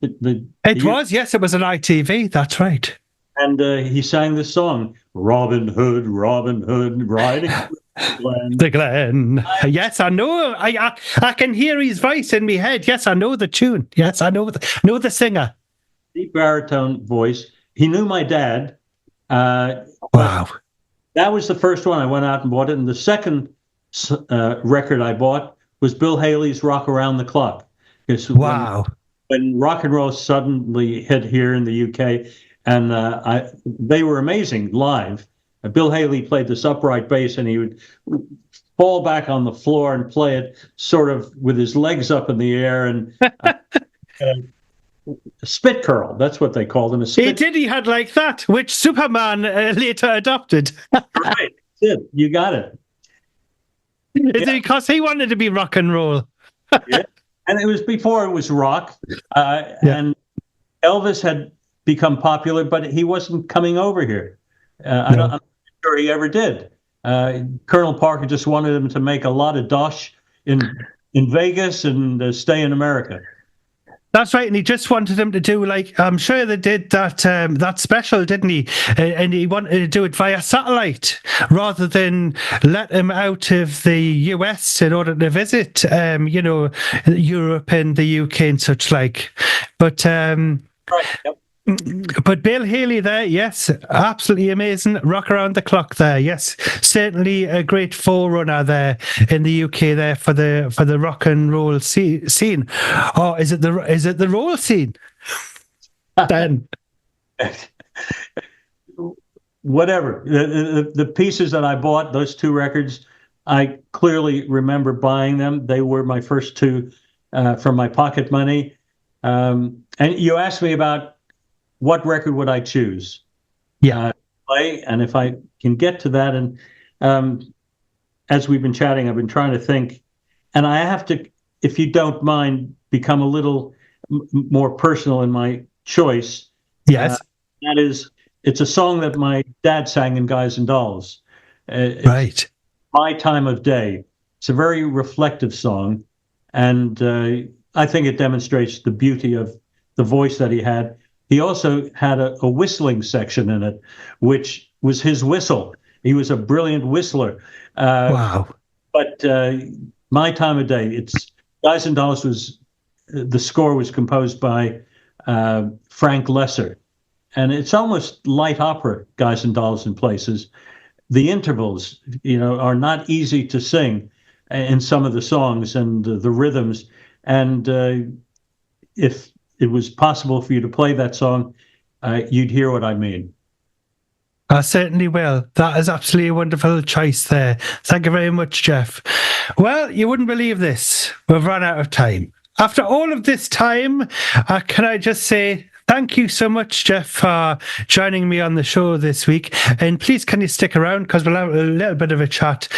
It was an ITV, that's right. And he sang this song, Robin Hood, riding the Glen. Yes, I know. I can hear his voice in my head. Yes, I know the tune. Yes, I know the singer. Deep baritone voice. He knew my dad. Wow. That was the first one. I went out and bought it. And the second record I bought was Bill Haley's Rock Around the Clock. Wow. When rock and roll suddenly hit here in the UK, and they were amazing live. Bill Haley played this upright bass, and he would fall back on the floor and play it sort of with his legs up in the air, and a spit curl. That's what they called him. He had like that, which Superman later adopted. Right. You got it. Is it because he wanted to be rock and roll? Yeah. And it was before it was rock. And Elvis had become popular, but he wasn't coming over here. I'm not sure he ever did. Colonel Parker just wanted him to make a lot of dosh in Vegas and stay in America. That's right, and he just wanted him to do, like, I'm sure they did that special, didn't he? And he wanted to do it via satellite rather than let him out of the US in order to visit, Europe and the UK and such like. But right, yep. But Bill Haley there, yes, absolutely amazing. Rock around the clock there, yes, certainly a great forerunner there in the UK there for the rock and roll scene. Oh, is it the roll scene? Then Whatever the pieces that I bought, those two records, I clearly remember buying them. They were my first two from my pocket money. And you asked me about what record would I choose? Yeah. Play, and if I can get to that, and as we've been chatting, I've been trying to think, and I have to, if you don't mind, become a little more personal in my choice. Yes. That is, it's a song that my dad sang in Guys and Dolls. It's Right. My Time of Day. It's a very reflective song, and I think it demonstrates the beauty of the voice that he had. He also had a whistling section in it, which was his whistle. He was a brilliant whistler. Wow. But My Time of Day, it's Guys and Dolls the score was composed by Frank Lesser. And it's almost light opera, Guys and Dolls in places. The intervals, are not easy to sing in some of the songs and the rhythms. And if it was possible for you to play that song, you'd hear what I mean. I certainly will. That is absolutely a wonderful choice there. Thank you very much, Jeff. Well, you wouldn't believe this. We've run out of time. After all of this time, can I just say thank you so much, Jeff, for joining me on the show this week. And please, can you stick around, because we'll have a little bit of a chat,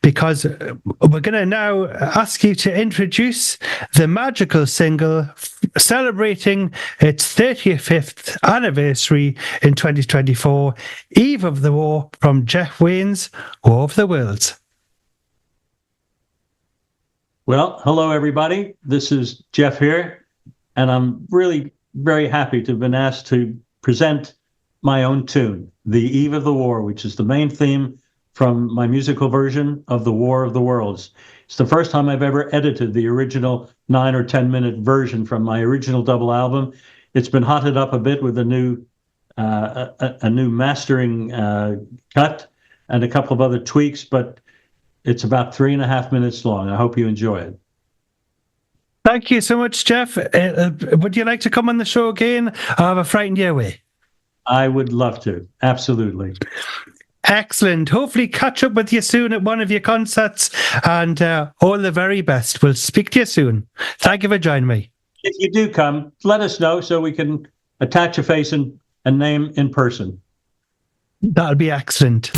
because we're going to now ask you to introduce the magical single celebrating its 35th anniversary in 2024, Eve of the War, from Jeff Wayne's War of the Worlds. Well, hello, everybody. This is Jeff here, and I'm really very happy to have been asked to present my own tune, The Eve of the War, which is the main theme from my musical version of The War of the Worlds. It's the first time I've ever edited the original 9 or 10-minute version from my original double album. It's been hotted up a bit with a new mastering cut and a couple of other tweaks, but it's about 3.5 minutes long. I hope you enjoy it. Thank you so much, Jeff. Would you like to come on the show again, or have I frightened you away? I would love to. Absolutely. Excellent. Hopefully catch up with you soon at one of your concerts, and all the very best. We'll speak to you soon. Thank you for joining me. If you do come, let us know so we can attach a face and name in person. That'll be excellent.